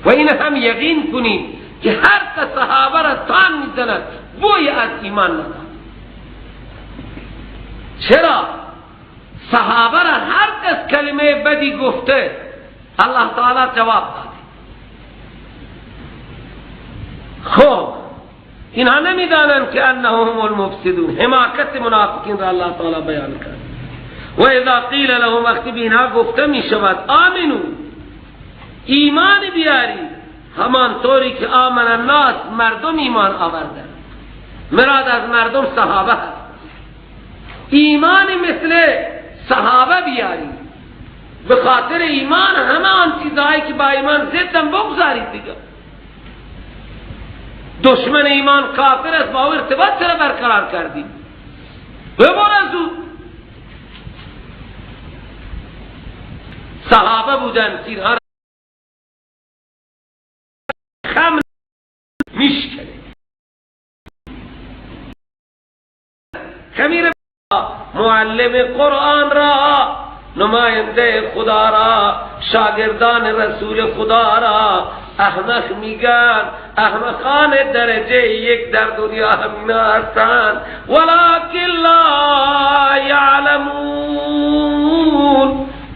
و این هم یقین کنید که هر کس صحابه را تان میزند بوی از ایمان ندارد. چرا؟ صحابه را هر کس کلمه بدی گفته الله تعالی جواب داده. خب اینها نمیدانند که انهم المفسدون. حماقت منافقین را الله تعالی بیان کرد. و اذا قیل لهم، وقتی به اینها گفته می شود آمنو ایمان بیاری، همان طوری که آمن الناس مردم ایمان آوردن. مراد از مردم صحابه هست. ایمان مثل صحابه بیاری، به خاطر ایمان همه آن چیزهایی که با ایمان ضدن بگذارید دیگه. دشمن ایمان کافر است، با او ارتباط چرا برقرار کردید؟ ببار از او. صحابه بودن اینها خم میشکنه. خمیر معلم قرآن را، نماینده خدا را، شاگردان رسول خدا را احمق میگن. احمقان درجه یک در دنیا همینا هستند ولکن لا یعلمون.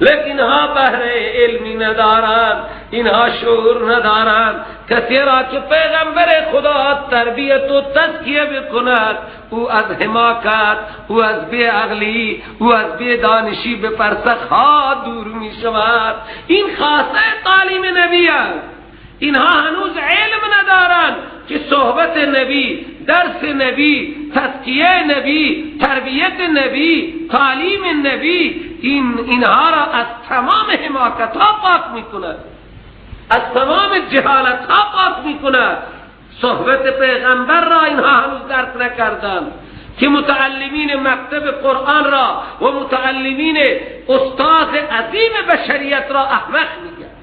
لیکن ها بهره علمی ندارند، اینها شعور ندارند. کسی را که پیغمبر خدا تربیت و تزکیه بکند، او از حماقت، او از بی عقلی، او از بی دانشی به فرسخها دور می شود. این خاصه تعلیم نبی است. اینها هنوز علم ندارند که صحبت نبی، درس نبی، تزکیه نبی، تربیت نبی، تعلیم نبی اینها را از تمام حماقت ها پاک می کند، از تمام جهالت ها پاک می کند. صحبت پیغمبر را اینها هنوز درک نکردند که متعلمین مکتب قرآن را و متعلمین استاد عظیم بشریت را احمق میگن.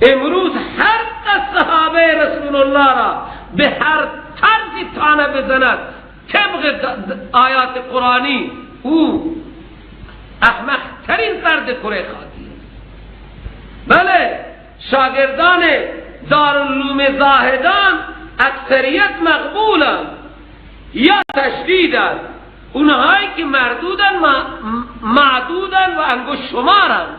امروز هر کس صحابه رسول الله را به هر طرزی طعنه بزند طبق آیات قرآنی، او احمق ترین فرد کره خاکی. بله، شاگردان دارالعلوم زاهدان اکثریت مقبولند یا تشدیدند، اونهایی که مردودن معدودن و انگشت شمارند.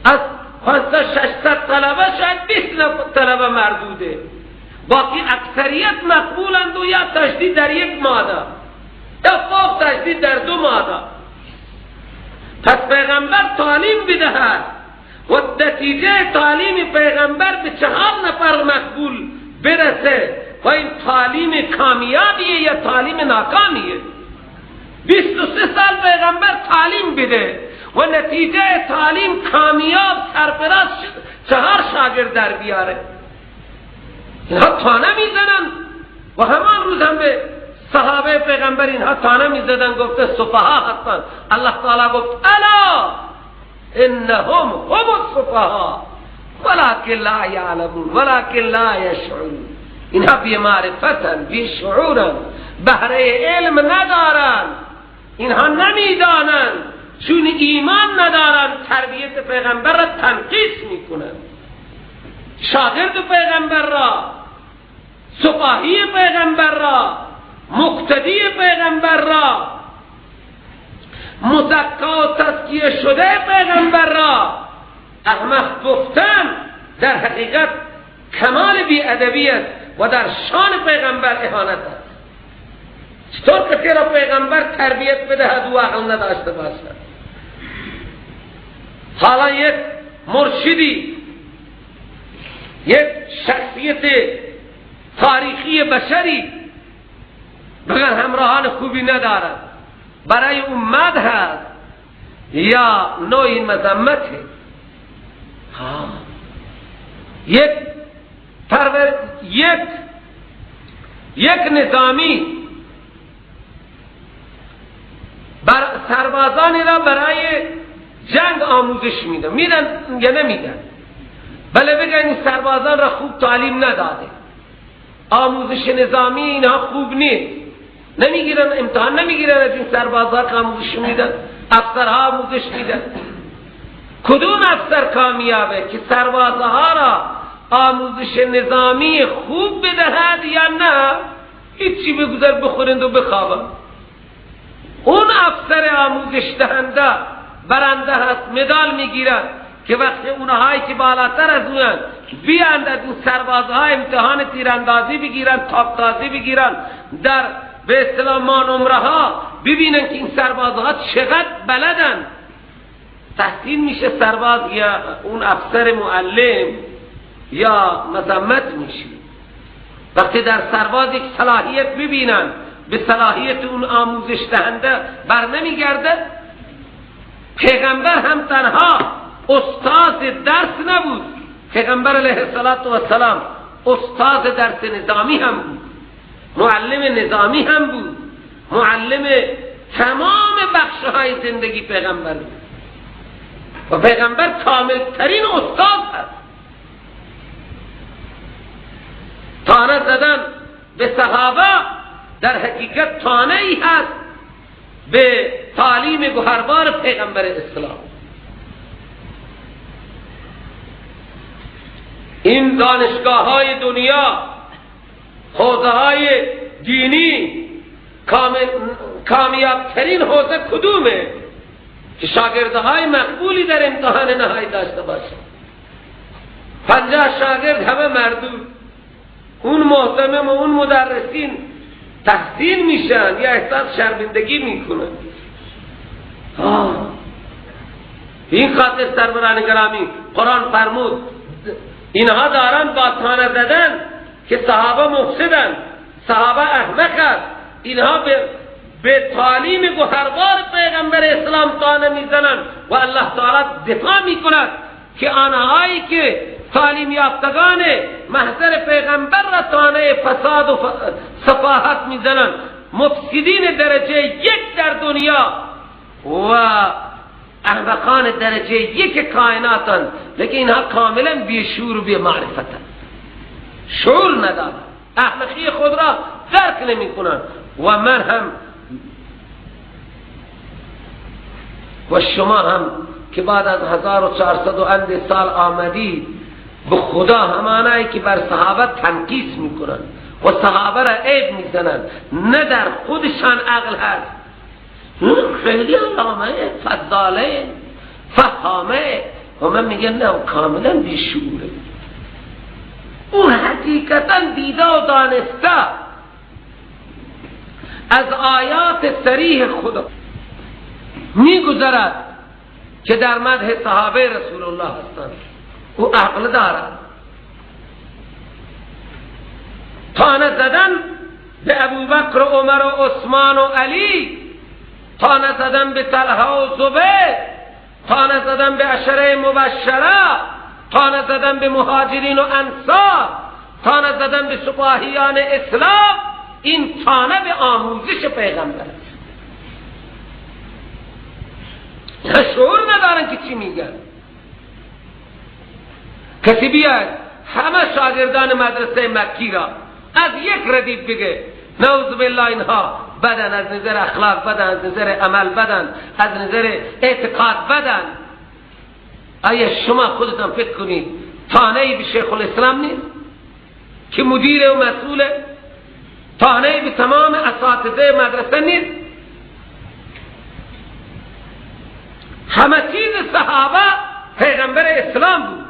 از 500-600 طلبه شاید 20 طلبه مردوده، باقی اکثریت مقبولند و یا تشدید در یک ماده یا فوق تشدید در 2 ماده. پس پیغمبر تعلیم بدهد و نتیجه تعلیم پیغمبر به 4 نفر مقبول برسه و این تعلیم کامیابیه یا تعلیم ناکامیه. 23 سال پیغمبر تعلیم بده و نتیجه تعلیم کامیاب سرفراز 4 شاگرد در بیاره. اینها تانه میزنن و همان روز هم به صحابه پیغمبر اینها تانه میزدن، گفته سفها هستن. الله تعالی گفت الا انهم هم السفها ولكن لا يعلمون ولكن لا يشعرون. اینها بی معرفتن، بی شعورن، بهره علم ندارن، اینها نمیدانن، چون ایمان ندارن تربیت پیغمبر را تنقیص میکنن. شاگرد پیغمبر را، سپاهی پیغمبر را، مقتدی پیغمبر را مزکا و تزکیه شده پیغمبر را احمق گفتن در حقیقت کمال بی‌ادبی است و در شان پیغمبر اهانت است. چطور کسی را پیغمبر تربیت بدهد و عقل نداشته باشد؟ حالا یک مرشدی، یک شخصیت تاریخی بشری بگن همراهان خوبی ندارد، برای امت هست یا نوعی مذمت ہے؟ یک نظامی سربازانی را برای جنگ آموزش میدن یا نمیدن؟ بله بگن این سربازان را خوب تعلیم نداده، آموزش نظامی اینها خوب نیست، نمیگیرن، امتحان نمیگیرن از این سربازها که آموزش میدن، افسرها آموزش میدن. کدوم افسر کامیابه که سربازها را آموزش نظامی خوب بدهد یا نه هیچی بگذار بخورند و بخوابند؟ اون افسر آموزش دهنده برنده هست، مدال میگیرد که وقتی اونهایی که بالاتر از اون بیاند از اون سربازها امتحان تیراندازی بگیرن، تاپتازی بگیرن، در به اصطلاح مانمره ها ببینن که این سربازها چقدر بلدن، تحسین میشه سرباز یا اون افسر معلم یا مذمت میشه. وقتی در سرباز یک صلاحیت ببینن به صلاحیت اون آموزش دهنده بر نمیگردد. پیغمبر هم تنها استاد درس نبود، پیغمبر علیه السلام استاد درس نظامی هم بود، معلم نظامی هم بود، معلم تمام بخش‌های زندگی پیغمبر بود و پیغمبر کامل ترین استاد هست. طعنه زدن به صحابه در حقیقت طعنه ای هست به تعلیم گوهربار پیغمبر اسلام. این دانشگاه های دنیا، حوزه های دینی، کامیابترین حوزه کدومه که شاگردهای مقبولی در امتحان نهایی داشته باشه؟ 50 شاگرد همه مردود، اون محتمم و اون مدرسین تحسین میشن یا احساس شرمندگی میکنن. این خاطر سروران گرامی قرآن فرمود اینها دارن با طعنه زدن که صحابه مفسدن، صحابه احمقند، اینها به تعلیم گوهربار پیغمبر اسلام طعنه میزنن و الله تعالی دفاع میکند که آنهایی که تعلیم یافتگان محضر پیغمبر را طعنه فساد و سفاهت میزنن، مفسدین درجه 1 در دنیا و احمقان درجه 1 کائناتن، لیکن اینها کاملا بیشعور و بی‌معرفتن، شعور ندارن، احمقی خود را درک نمی کنن. و من هم و شما هم که بعد از 1400 و اند سال آمدی به خدا همانایی که بر صحابه تنقیص میکنن و صحابه را عیب میزنن، نه در خودشان عقل هست، خیلی علامه فضاله فهامه و من میگم نه کاملا بیشعوره. اون حقیقتا دیده و دانسته از آیات صریح خدا میگذرد که در مدح صحابه رسول الله هستند. او عقل دارد. طعنه زدن به ابوبکر و عمر و عثمان و علی، طعنه زدن به طلحه و زبیر، طعنه زدن به عشره مبشره، طعنه زدن به مهاجرین و انصار، طعنه زدن به سپاهیان اسلام، این طعنه به آموزش پیغمبر است. شعور ندارن که چی میگن. کسی بیاد همه شاگردان مدرسه مکی را از یک ردیف بگه نعوذ بالله اینها بدن، از نظر اخلاق بدن، از نظر عمل بدن، از نظر اعتقاد بدن، آیا شما خودتان فکر کنید طعنه‌ای به شیخ الاسلام نیست که مدیر و مسئوله؟ طعنه‌ای به تمام اساتذه مدرسه نیست؟ همه چیز صحابه پیغمبر اسلام بود.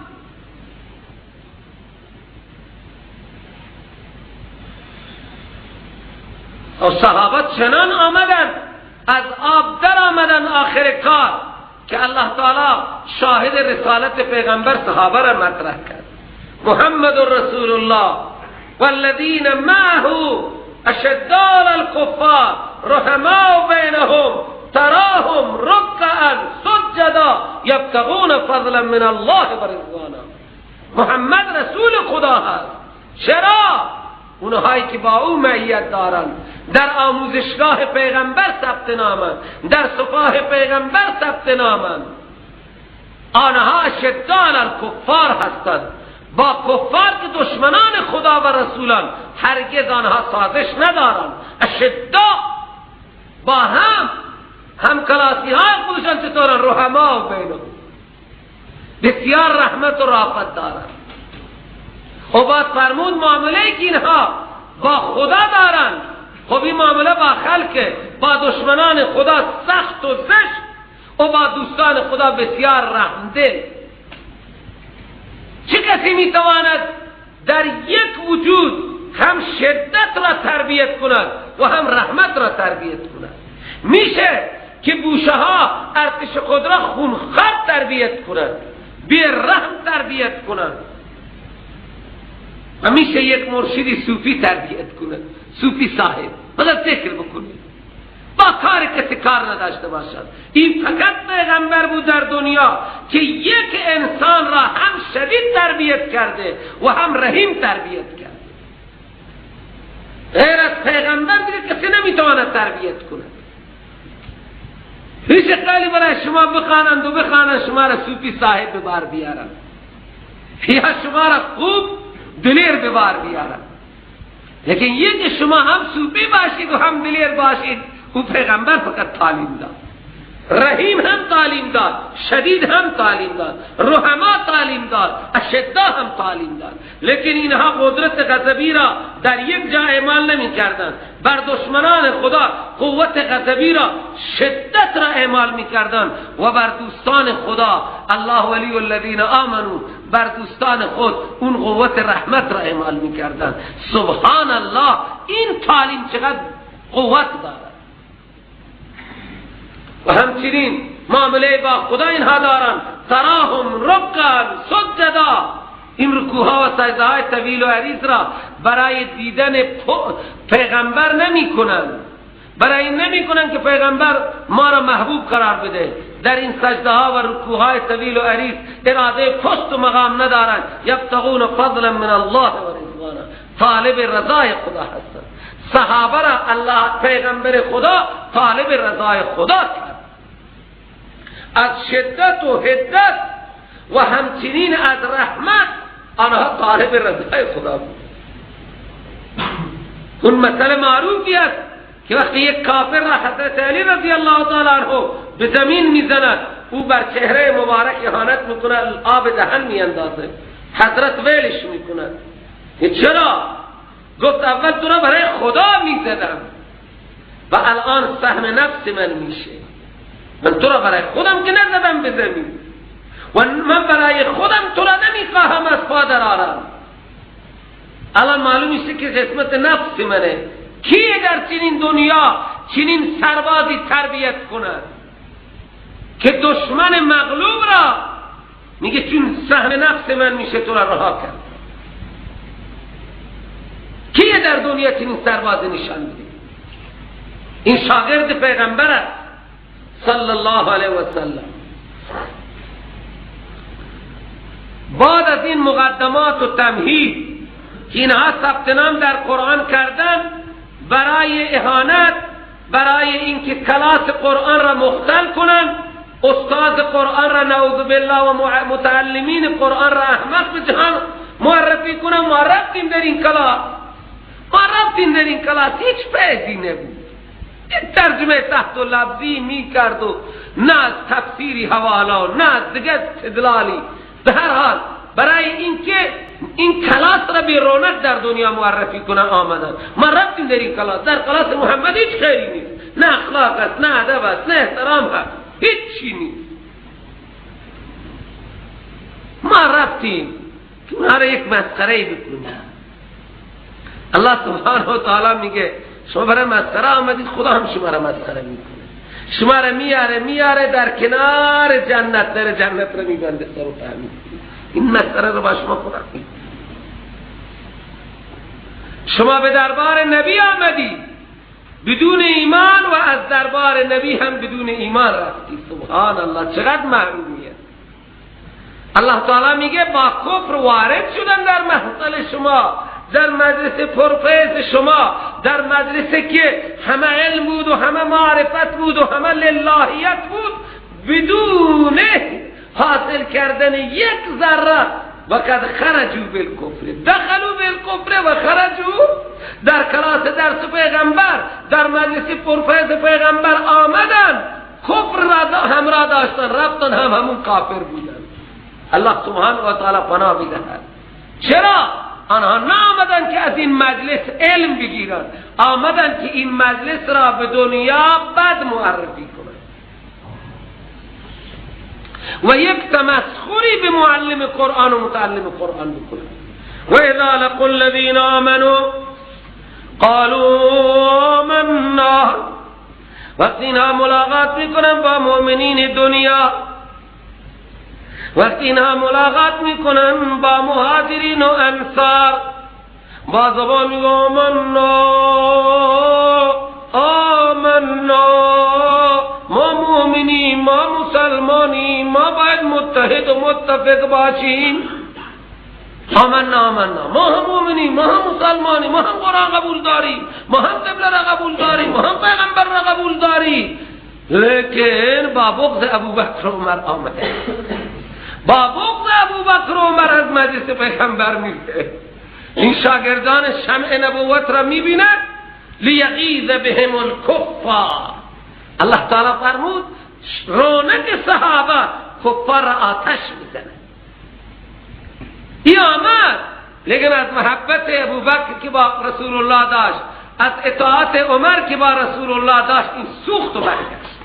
و صحابه چنان آمدن، از آب در آمدن آخر کار که الله تعالی شاهد رسالت پیغمبر صحابه را مطرح کرد. محمد رسول الله والذین معه اشداء علی الکفار رحماء بینهم تراهم رکعا سجدا یبتغون فضلا من الله و رضوانا. محمد رسول خدا هست. چرا؟ اونهایی که با او معیت دارند، در آموزشگاه پیغمبر ثبت نامند، در صفاه پیغمبر ثبت نامند، آنها اشداء علی الکفار هستند. با کفار که دشمنان خدا و رسولان هرگز آنها سازش ندارند. اشداء با هم کلاسی های خودشان چطورن؟ رحماء بینهم، بسیار رحمت و رافت دارند. و بعد فرمود معامله که اینها با خدا دارند، خب این معامله با خلق، با دشمنان خدا سخت و زشت و با دوستان خدا بسیار رحمدل. چه کسی میتواند در یک وجود هم شدت را تربیت کند و هم رحمت را تربیت کند؟ میشه که بوشه ها ارتش خود را خونخوار تربیت کند، بی رحم تربیت کند، و میشه یک مرشدی صوفی تربیت کند، صوفی صاحب. بذار فکر بکنید، با کار کسی کار نداشته باشد. این فقط پیغمبر بود در دنیا که یک انسان را هم شدید تربیت کرده و هم رحیم تربیت کرده. غیر از پیغمبر دیگه کسی نمیتواند تربیت کند. هیچ خیلی برای شما بخوانند و بخوانند شما را صوفی صاحب به بار بیارند، یا شما را خوب دلیر به بار بیارند. لیکن یک شما هم صوفی باشید و هم دلیر باشید، او پیغمبر فقط تعلیم داد. رحیم هم تعلیم داد، شدید هم تعلیم داد، رحما تعلیم داد، اشدا هم تعلیم داد. لیکن اینها قدرت غضبی را در یک جا اعمال نمی کردند. بر دشمنان خدا قوت غضبی را، شدت را اعمال می کردند و بر دوستان خدا، الله ولی الذین آمنوا، بر دوستان خود اون قوت رحمت را اعمال می کردند. سبحان الله، این تعلیم چقدر قوت دارد. و همچنین معامله با خدا اینها دارند. تراهم رکعا سجدا، این رکوعها و سجده های طویل و عریض را برای دیدن پیغمبر نمی کنند، برای این نمی کنند که پیغمبر ما را محبوب قرار بده. در این سجده ها و رکوع های طویل و عریض اراده پست و مقام ندارند. یبتغون فضلا من الله و رضوانا، طالب رضای خدا هستند. صحابه را الله پیغمبر خدا طالب رضای خدا کرد، از شدت و حدت و همچنین از رحمت آنها طالب رضای خدا بود. اون مسئله معروفی است که وقتی یک کافر را حضرت علی رضی الله تعالی عنه به زمین میزند، او بر چهره مبارک اهانت میکند، آب دهن میاندازه، حضرت ویلش میکند. چرا؟ گفت اول تو را برای خدا میزدم و الان سهم نفس من میشه. من تو را برای خودم که نزدم به زمین و من برای خودم تو را نمیخواهم از پا در آرم. الان معلوم میشه که قسمت نفس منه. کی در چنین دنیا چنین سربازی تربیت کند که دشمن مغلوب را میگه چون سهم نفس من میشه تو را رها کرد؟ کی در دنیا چنین سربازی نشان میده؟ این شاگرد پیغمبر است صلی الله علیه و سلم. بعد از این مقدمات و تمهید که اینها ثبت نام در قرآن کردن برای اهانت، برای اینکه کلاس قرآن را مختل کنند، استاد قرآن را نعوذ بالله و متعلمین قرآن را احمق به جهان معرفی کنند، ما رفتیم در این کلاس، ما رفتیم در این کلاس، هیچ فایده‌ای نبود. این ترجمه تحت و لفظی می کرد و نه از تفسیری حوالا، نه از دیگه استدلالی. به هر حال برای اینکه این کلاس را بی رونق در دنیا معرفی کنن آمدن. ما رفتیم در این کلاس، در کلاس محمد هیچ خیری نیست، نه اخلاق است، نه ادب است، نه احترام است، هیچ چی نیست. ما رفتیم که اونها را یک مسخره بکنیم. الله سبحانه و تعالی میگه شما برای مسخره آمدید، خدا هم شما را مسخره میکنه. شما را میاره در کنار جنت، در جنت را میبنده سر و فهمید. این مسخره رو با شما خدا میکنه. شما به دربار نبی آمدید بدون ایمان و از دربار نبی هم بدون ایمان رفتید. سبحان الله، چقدر محرومیه. الله تعالی میگه با کفر وارد شدن در محفل شما، در مجلس پرفیض شما، در مجلسی که همه علم بود و همه معرفت بود و همه للهیت بود، بدون حاصل کردن یک ذره وقد خرجوا بالکفر، دخلوا بالکفر و خرجوا. در کلاس درس پیغمبر، در مجلس پرفیض پیغمبر آمدن، کفر را همراه داشتن، رفتن هم همون کافر بودن. الله سبحانه و تعالی پناه میدهد. چرا؟ آنها نآمدن که از این مجلس علم بگیرن، آمدن که این مجلس را به دنیا بد معرفی کنن و یک تمسخری به معلم قرآن و متعلم قرآن بکنن. و اذا لقوا الذین آمنوا قالوا آمنا، وقتی اینها ملاقات میکنن با مؤمنین دنیا، وقتی اینها ملاقات میکنن با مهاجرین و انصار، با زبان میگو آمنا آمنا، ما مؤمنیم، ما مسلمانیم، ما باید متحد و متفق باشیم. آمنا آمنا، ما هم مؤمنیم، ما هم مسلمانیم، ما هم قرآن قبول داریم، ما هم قبله را قبول داریم، ما هم پیغمبر را قبول داریم. لیکن با بغض ابوبکر و عمر آمده، با بغض ابوبکر و عمر از مجلس پیغمبر میره. این شاگردان شمع نبوت را میبیند لیغیظ بهم الکفار. الله تعالی فرمود رونق صحابه کفار را آتش میزنه. این آمد، لیکن از محبت ابوبکر که با رسول الله داشت، از اطاعت عمر که با رسول الله داشت، این سوخت و برگشت.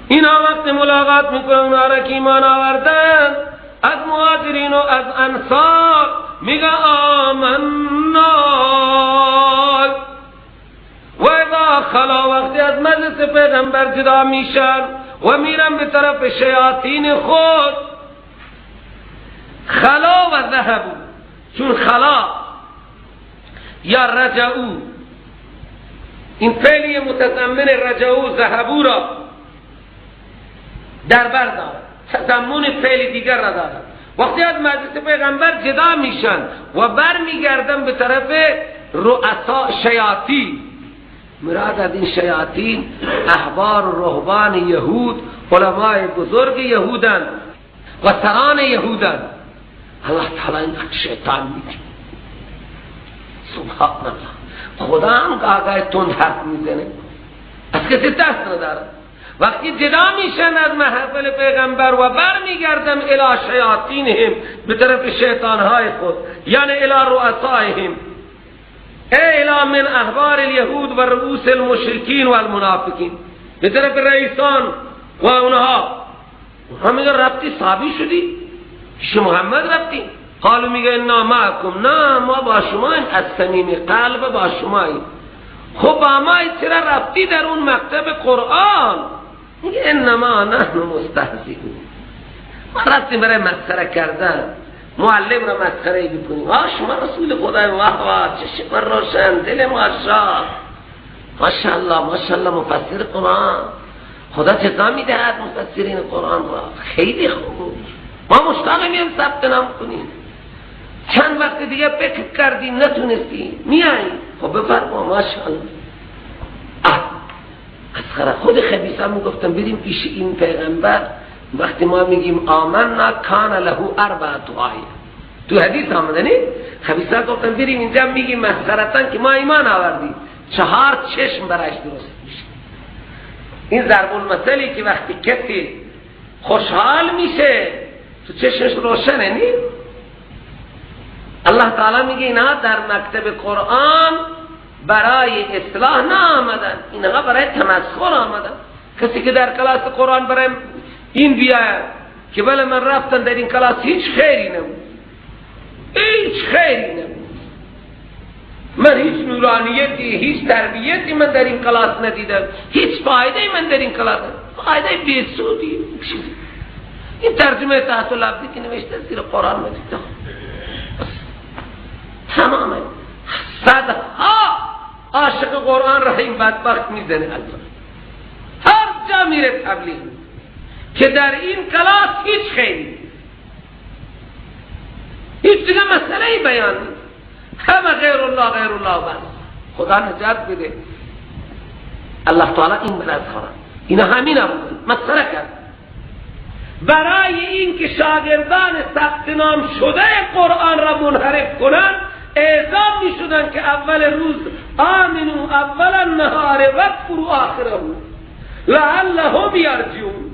اینا وقت ملاقات میکنن اونا را که ایمان آوردن از مهاجرین و از انصار، میگه آمنا. و اذا خلا، وقتی از مجلس پیغمبر جدا میشن و میرن به طرف شیاطین خود، خلا و ذهبو، چون خلا یا رجعو، این فعلی متضمن رجعو و ذهبو را در بر دارد، تضمن فعل دیگر را دارد. وقتی از مجلس پیغمبر جدا میشن و بر میگردن به طرف رؤسا شیاطین، مراد از این شیاطین احبار و رهبان یهود، علماء بزرگ یهودن و سران یهودن. الله تعالی این شیطان میگه سبحان الله، خدا هم گاگای تند حرف میزنه، از کسی دست نداره. وقتی جدا میشن از محفل پیغمبر و بر میگردن الی شیاطینهم، به طرف شیطانهای خود، یعنی الی رؤسائهم، الی من احبار الیهود و رؤوس المشرکین و المنافقین، به طرف رئیسان و اونها میگه رفتی صحابی شدی؟ پیش محمد رفتی؟ قالو میگه انا معکم، نه ما با شما این، از صمیم قلب با شما این. خب با ما چرا رفتی در اون مکتب قرآن؟ میگه انما نحن مستهزئون، ما رفتیم برای مسخره کردن، معلم را مسخره بکنیم. شما رسول خدای، واه واه چشم روشن، دل ماشاءالله ماشاءالله مفسر قرآن، خدا جزا میدهد مفسرین قرآن را، خیلی خوب، ما مشتاقیم ثبت نام کنیم. چند وقت دیگه فکر کردیم نتونستیم، میاییم، خب بفرما ماشاءالله. مسخره. خود خبیثا میگفتن بریم پیش این پیغمبر، وقتی ما میگیم آمنا کان له اربعة آیه، تو حدیث آمده نی؟ خبیثا گفتن بریم اینجا میگیم مسخرتن که ما ایمان آوردیم، 4 چشم برایش درست میشه. این ضرب المثلی که وقتی کسی خوشحال میشه تو چشمش روشنه نی؟ الله تعالی میگه اینها در مکتب قرآن برای اصلاح نه آمدن، اینها برای تمسخر آمدن. کسی که در کلاس قرآن برای این بیاید که بله من رفتم در این کلاس هیچ خیری نبود، هیچ خیری نبود، من هیچ نورانیتی هیچ تربیتی من در این کلاس ندیدم، هیچ فایده من در این کلاس ندیدم، فایده بیسودی. این ترجمه تحت لفظی که نوشته زیر قرآن مجید تماما صدها عاشق قرآن را این بدبخت میزنه البته هر جا میره تبلیغ که در این کلاس هیچ خیلی هیچ دیگه مسئله ای بیان نیست، همه غیر الله غیر الله بس. خدا نجات بده. الله تعالی این بلد خورد اینا همین هم مسئله کرد برای این که شاگردان ثبت نام شده قرآن را منحرف کنند اعزام می شدن که اول روز آمنو اول النهار وکفروا آخره لعلهم یرجعون.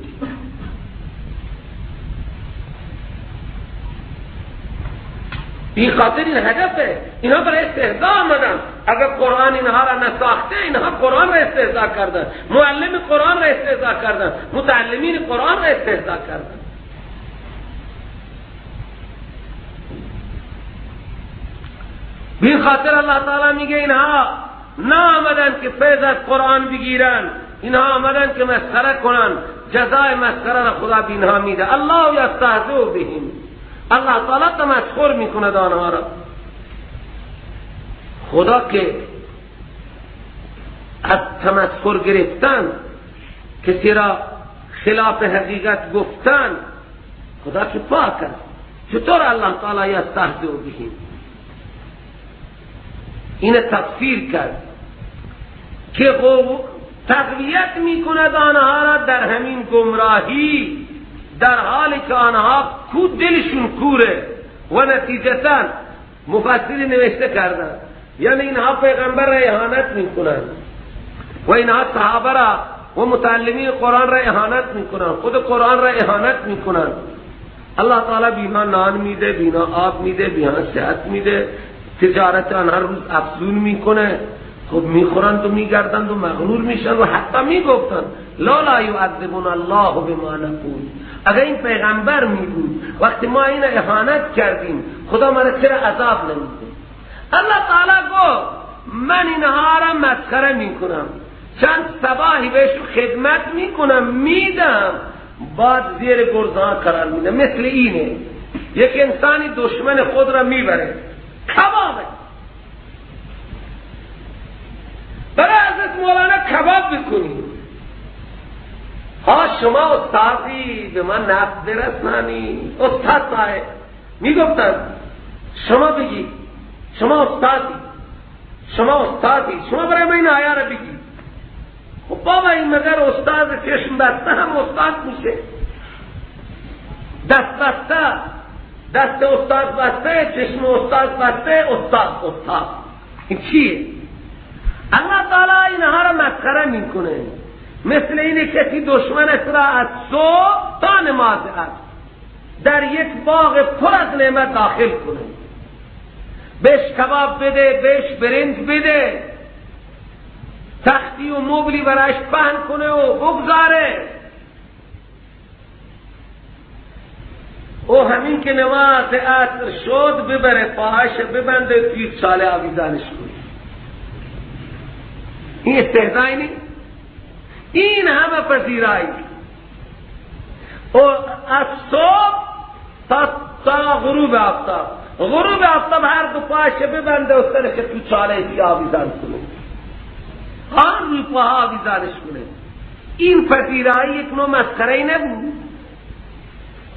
این خاطر این هدفه، اینا برای استهزاء آمدن. اگر قرآن اینها را نساخته اینها قرآن را استهزاء کردن، معلم قرآن را استهزاء کردن، متعلمین قرآن را استهزاء کردن. این خاطر الله تعالی میگه اینها نه آمدن که فیض از قرآن بگیرن، اینها آمدن که مسخره کنن، جزای مسخره را خدا به اینها میده. الله یستهزئ بهم، الله تعالی تمسخر میکنه آنها را. خدا که از تمسخر گرفتن، کسی را خلاف حقیقت گفتن، خدا که پاک است. چطور الله تعالی یستهزئ بهم؟ این تفسیر کرد که تقویت میکند آنها را در همین گمراهی، در حالی که آنها دلشون کوره و نتیجتا مفسری نوشته کردن یعنی اینها پیغمبر را اهانت میکنن و اینها صحابه را و متعلمین قرآن را اهانت میکنن، خود قرآن را اهانت میکنن. الله تعالی بینا نان میده، بینا آب میده، بینا صحت میده، تجارت آنها روز افزون میکنه. خب میخورند و میگردند و مغرور میشن و حتی میگفتند لا یعذبنا الله بما نقول. اگر این پیغمبر میبود وقتی ما این اهانت کردیم خدا من چرا عذاب نمیده؟ الله تعالی گفت من اینها را مسخره میکنم، چند صباحی بهشون خدمت میکنم، میدم، بعد زیر گرزان قرار میدم. مثل اینه یک انسانی دشمن خود را میبره، کبابه، برای حضرت مولانا کباب بکنی. ها شما استادی به من نفت برسنانی، استاد صاحب میگفتن شما بگی، شما استادی، شما برای من این آیه را بگی. خب بابا این مگر استاد چشم بسته هم استاد میشه؟ دست بسته، دست استاد بسته، چشم استاد بسته، استاد. این چیه؟ الله تعالی اینها را مسخره میکنه. مثل اینه کسی دشمنش را از صبح تا نماز عصر در یک باغ پر از نعمت داخل کنه، بهش کباب بده، بهش برنج بده، تختی و مبلی برایش پهن کنه و بگذاره. او همین که نماز عصر شد ببره پاهاش ببنده توی چاله آویزانش کنه. این استهزایی نیست؟ این همه پذیرایی و از صبح تا غروب آفتاب هر دو پاهاش ببنده و سرش تو چاله توی آویزان کنه، هر روی پاها آویزانش کنه. این پذیرایی یک نوع مسخره نبود؟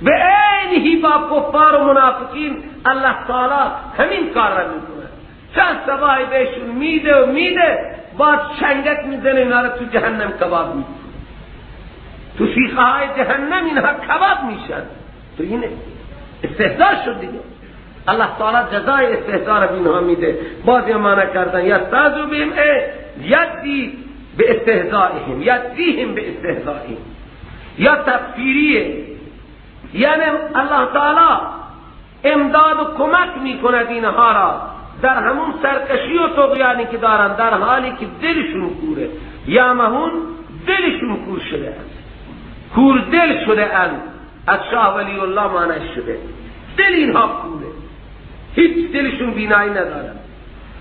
به عینی با کفار و منافقین الله تعالی همین کار را میکنه. چند صباحی بهشون میده بعد شنگت میزنه اینا را تو جهنم کباب میکنه، تو سیخه های جهنم اینها کباب میشن. تو این استهزاء شد دیگه. الله تعالی جزای استهزاء را اینها میده. باز معنی کردن یستهزئ بهم یدی به استهزائهم، یدیهم به استهزائهم، یا تکفیریه، یعنی الله تعالی امداد و کمک میکند اینها را در همون سرکشی و طغیانی که دارن، در حالی که دلشون کوره. یا مهون دلشون کور شده است، کور دل شده اند از شاه ولی الله معنی شده. دل اینها کوره، هیچ دلشون بینایی ندارن.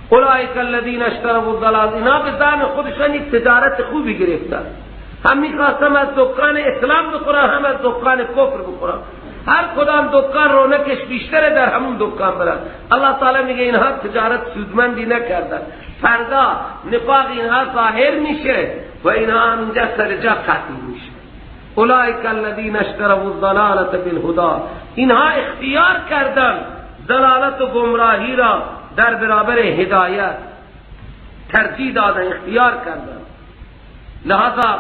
اولئک الذین اشتروا الضلال، اینا به ذهن خودشان یک تجارت خوبی گرفتن، هم میخواستم از دکان اسلام بخورن هم از دکان کفر بخورن، هر کدام دکان رونقش بیشتره در همون دکان برن. الله تعالی میگه اینها تجارت سودمندی نکردن، فردا نفاق اینها ظاهر میشه و اینها همینجا سر جا قطعی میشه. اولئک الذین اشتروا الضلالة بالهدى، اینها اختیار کردن ضلالت و گمراهی را در برابر هدایت، ترجیح دادن، اختیار کردن، لہذا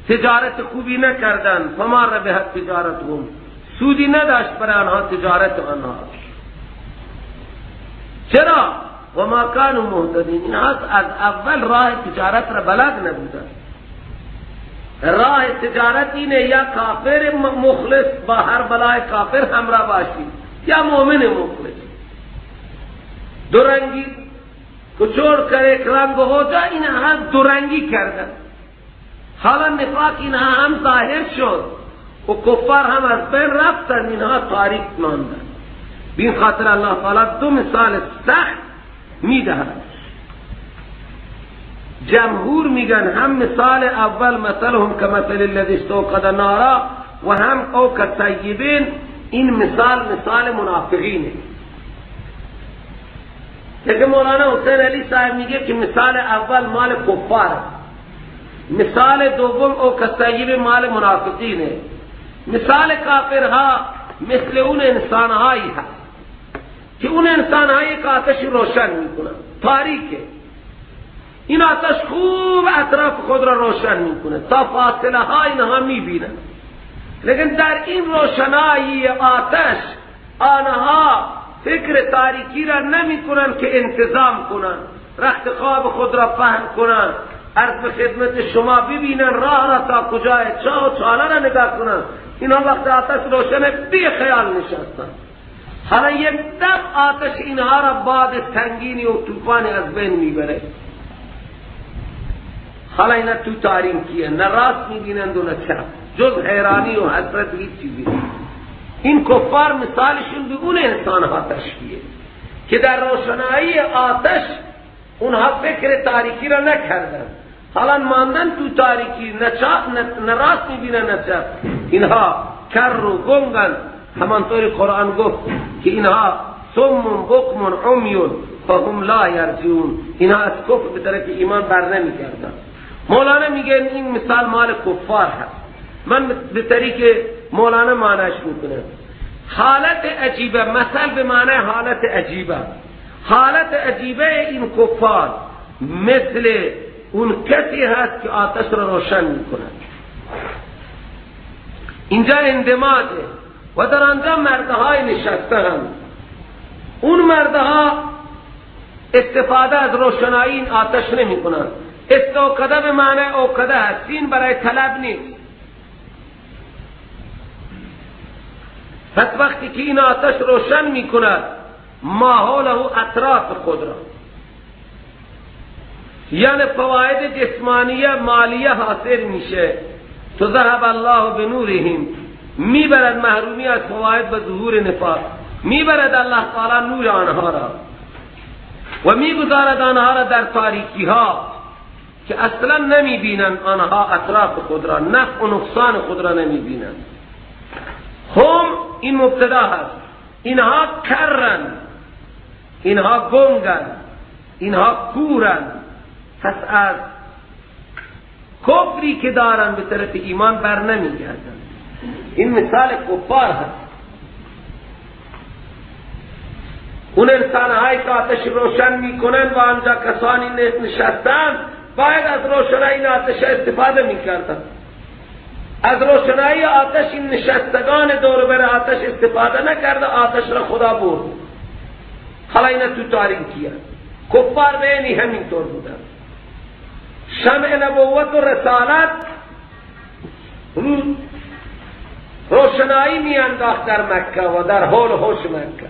تجارت خوبی نکردن. فما ربحت تجارتهم، سودی نداشت برای آنها تجارت آنها. چرا؟ وما كانوا مهتدین، اینها از اول راه تجارت را بلد نبودن. راه تجارت اینه یا کافر مخلص با هر بلای کافر همراه باشی یا مومن مخلص. دورنگی کچور کر ایک رنگ ہو جا، اینها دورنگی کردن. حالا نفاق اینها هم ظاهر شد و کفار هم از بین رفتن، اینها تاریک ماندن. بین خاطر الله تعالی دو مثال سخت میدهد. جمهور میگن هم مثال اول مثلهم کمثل الذی استوقد نارا و هم او کطیبین، این مثال منافقینه. لیکن مولانا حسین علی صاحب میگه که مثال اول مال کفار، مثال دوم او کطیب مال منافقینه. مثال کافرها مثل اون انسانهایی هست که اون انسانهایی که آتش روشن میکنن، تاریکه، این آتش خوب اطراف خود را روشن میکنه، تا فاصله ها اینها میبینن، لیکن در این روشنایی آتش آنها فکر تاریکی را نمیکنن که انتظام کنن، رخت خواب خود را فهم کنن، عرض به خدمت شما ببینن راه را تا کجای چاه و چاله را نگاه کنن. اینا وقت آتش روشن بی خیال نشستن. حالا یک دم آتش اینها را باد سنگینی و طوفانی از بین میبره. حالا اینا تو تاریکیه، نه راست میبینند و نه چپ، جز حیرانی و حسرت هیچ چیزی نیست. این کفار مثالشون به اون انسان ها تشبیه که در روشنایی آتش اونها فکر تاریکی را نکردن، حالا ماندن تو تاریکی، نه راست میبینن نه چپ. اینها کر و گنگن، همانطور قرآن گفت که اینها صم بکم عمیون فهم لا یرجعون، اینها از کفر به طرف ایمان بر نمیگردن. مولانا میگه این مثال مال کفار هست. من به طریق مولانا معنیش میکنم. حالت عجیبه، مثل به معنی حالت عجیبه. حالت عجیبه این کفار مثل اون کسی هست که آتش را روشن میکنه. اینجا اندماجه و در آنجا مردهای نشسته هم. اون مردها استفاده از روشنایی این آتش نمی کنند. استوقده به معنی اوقده هست، این برای طلب نیست. پس وقتی که این آتش روشن می کند ماحوله اطراف خود را، یعنی فواید جسمانیه مالیه حاصل میشه. تو ذهب الله بنورهم، میبرد محرومی از فواید به ظهور نفاق، میبرد الله تعالی نور آنها را و میگذارد آنها را در تاریکی ها که اصلا نمیبینند آنها اطراف خود را، نفع و نقصان خود را نمیبینند. هم این مبتدا هست، اینها کرن، اینها گنگن، اینها کورن. پس از کفری که دارن به طرف ایمان بر نمیگردن. این مثال کفار هست. اون انسانهایی که آتش روشن میکنن و آنجا کسانی نشستن باید از روشنایی این آتش استفاده میکردن. از روشنایی آتش این نشستگان دور بر آتش استفاده نکرده، آتش را خدا برد. حالا اینا تو تاریکیه. کفار به اینی همینطور بودن. شمع نبوت و رسالت روشنایی می انداخت در مکه و در حول و حوش مکه.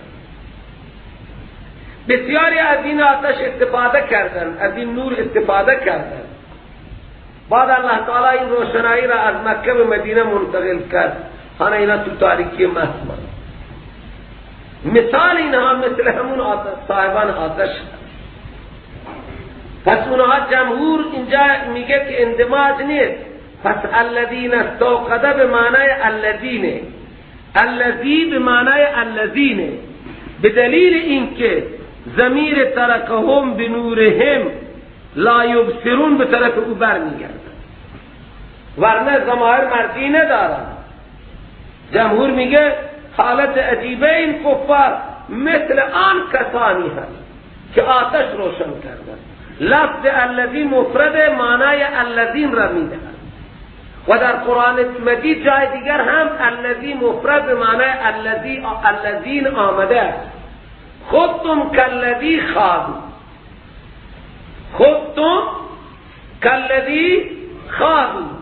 بسیاری از این آتش استفاده کردن، از این نور استفاده کردن. بعد الله تعالی این روشنایی را از مکه به مدینه منتقل کرد. حالا اینا تو تاریکی محض. مثال اینها مثل همون صاحبان آتش. پس اونها جمهور اینجا میگه که اندماج نیست. پس الذین استوقده به معنای الذین، الذی به معنای الذین، به دلیل اینکه ضمیر ترکهم بنورهم لا یبصرون به طرف او برمیگردد، ورنه ضمایر مرجعی ندارد. جمهور میگه حالت عجیبه این کفار مثل آن کسانی هست که آتش روشن کردن. لفظ الذی مفرد معنای الذین را میدهد و در قرآن مجید جای دیگر هم الذی مفرد به معنای الذین آمده است. خودتم کالذی خاضوا، خودتم کالذی خاضوا،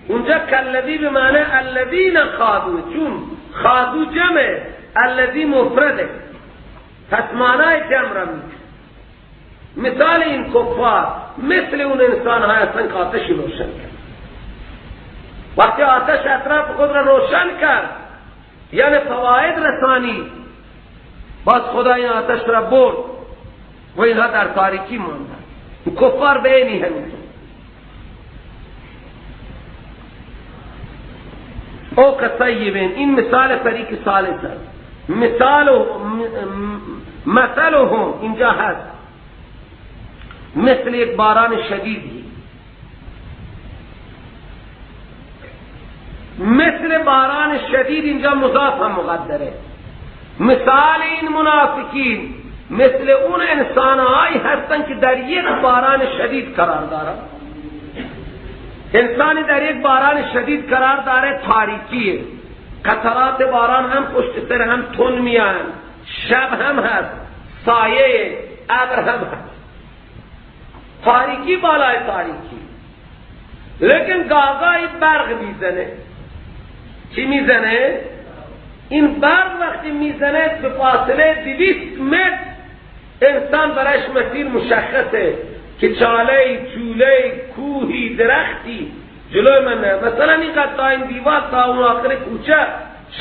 اونجا کالذی به معنای الذین خاضوا، چون خاضوا جمع، الذی مفرده، پس معنای جمع را میده. مثال این کفار مثل اون انسان ها هستن که آتشی روشن کرد. وقتی آتش اطراف خود را روشن کرد یعنی فواید رسانی، باز خدا این آتش را برد و اینها در تاریکی ماندن. کفار به اینی همینطور. او کطیبین، این مثال فریق ثالث است. مثلهم اینجا هست مثل یک باران شدیدی، مثل باران شدید اینجا مضاف هم مقدره. مثال این منافقین مثل اون انسانهایی هستن که در یک باران شدید قرار دارن. انسانی در یک باران شدید قرار داره تاریکیه، قطرات باران هم پشت سر هم تون میان، شب هم هست، سایه ابر هم هست، تاریکی بالای تاریکی. لیکن گاگای برق میزنه. چی میزنه؟ این برق وقتی میزنه به فاصله 200 متر انسان برایش مسیر مشخصه که چاله، چوله، کوهی، درختی جلوی من نه. مثلا اینقدر تا این دیوار تا اون آخر کوچه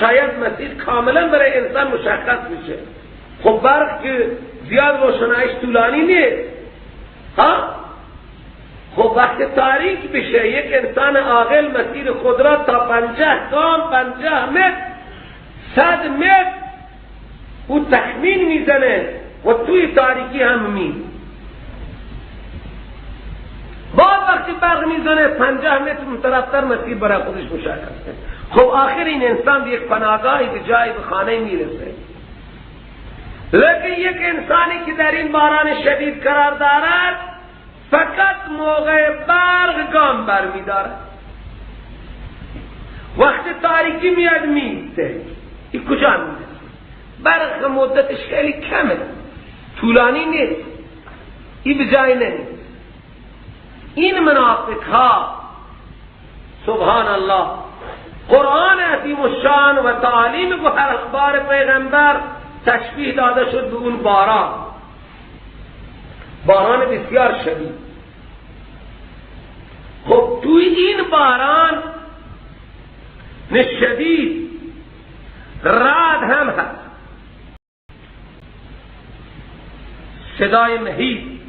شاید مسیر کاملا برای انسان مشخص میشه. خب برق که زیاد روشنایش طولانی نیست. خب وقتی تاریک بشه یک انسان عاقل مسیر خود را تا 50 گام، 50 متر، 100 متر او تخمین میزنه و توی تاریکی هم میره. بعد وقتی برق میزنه 50 متر منطرفتر مسیر برای خودش مشخصه. خب آخر این انسان به یک پناهگاهی به جایی به خانه میرسه. لیکن یک انسانی که در این باران شدید قرار دارد فقط موقع برق گام بر می دارد. وقتی تاریکی میاد میسته. این کجا میرسه؟ برق مدتش خیلی کمه، طولانی نیست، این به جای نمیرسه. این منافق ها سبحان الله قرآن عظیم الشان و تعالیم گوهر اخبار پیغمبر تشبیه داده شد به اون باران، باران بسیار شدید. خب توی این باران شدید رعد هم هست، صدای مهیب،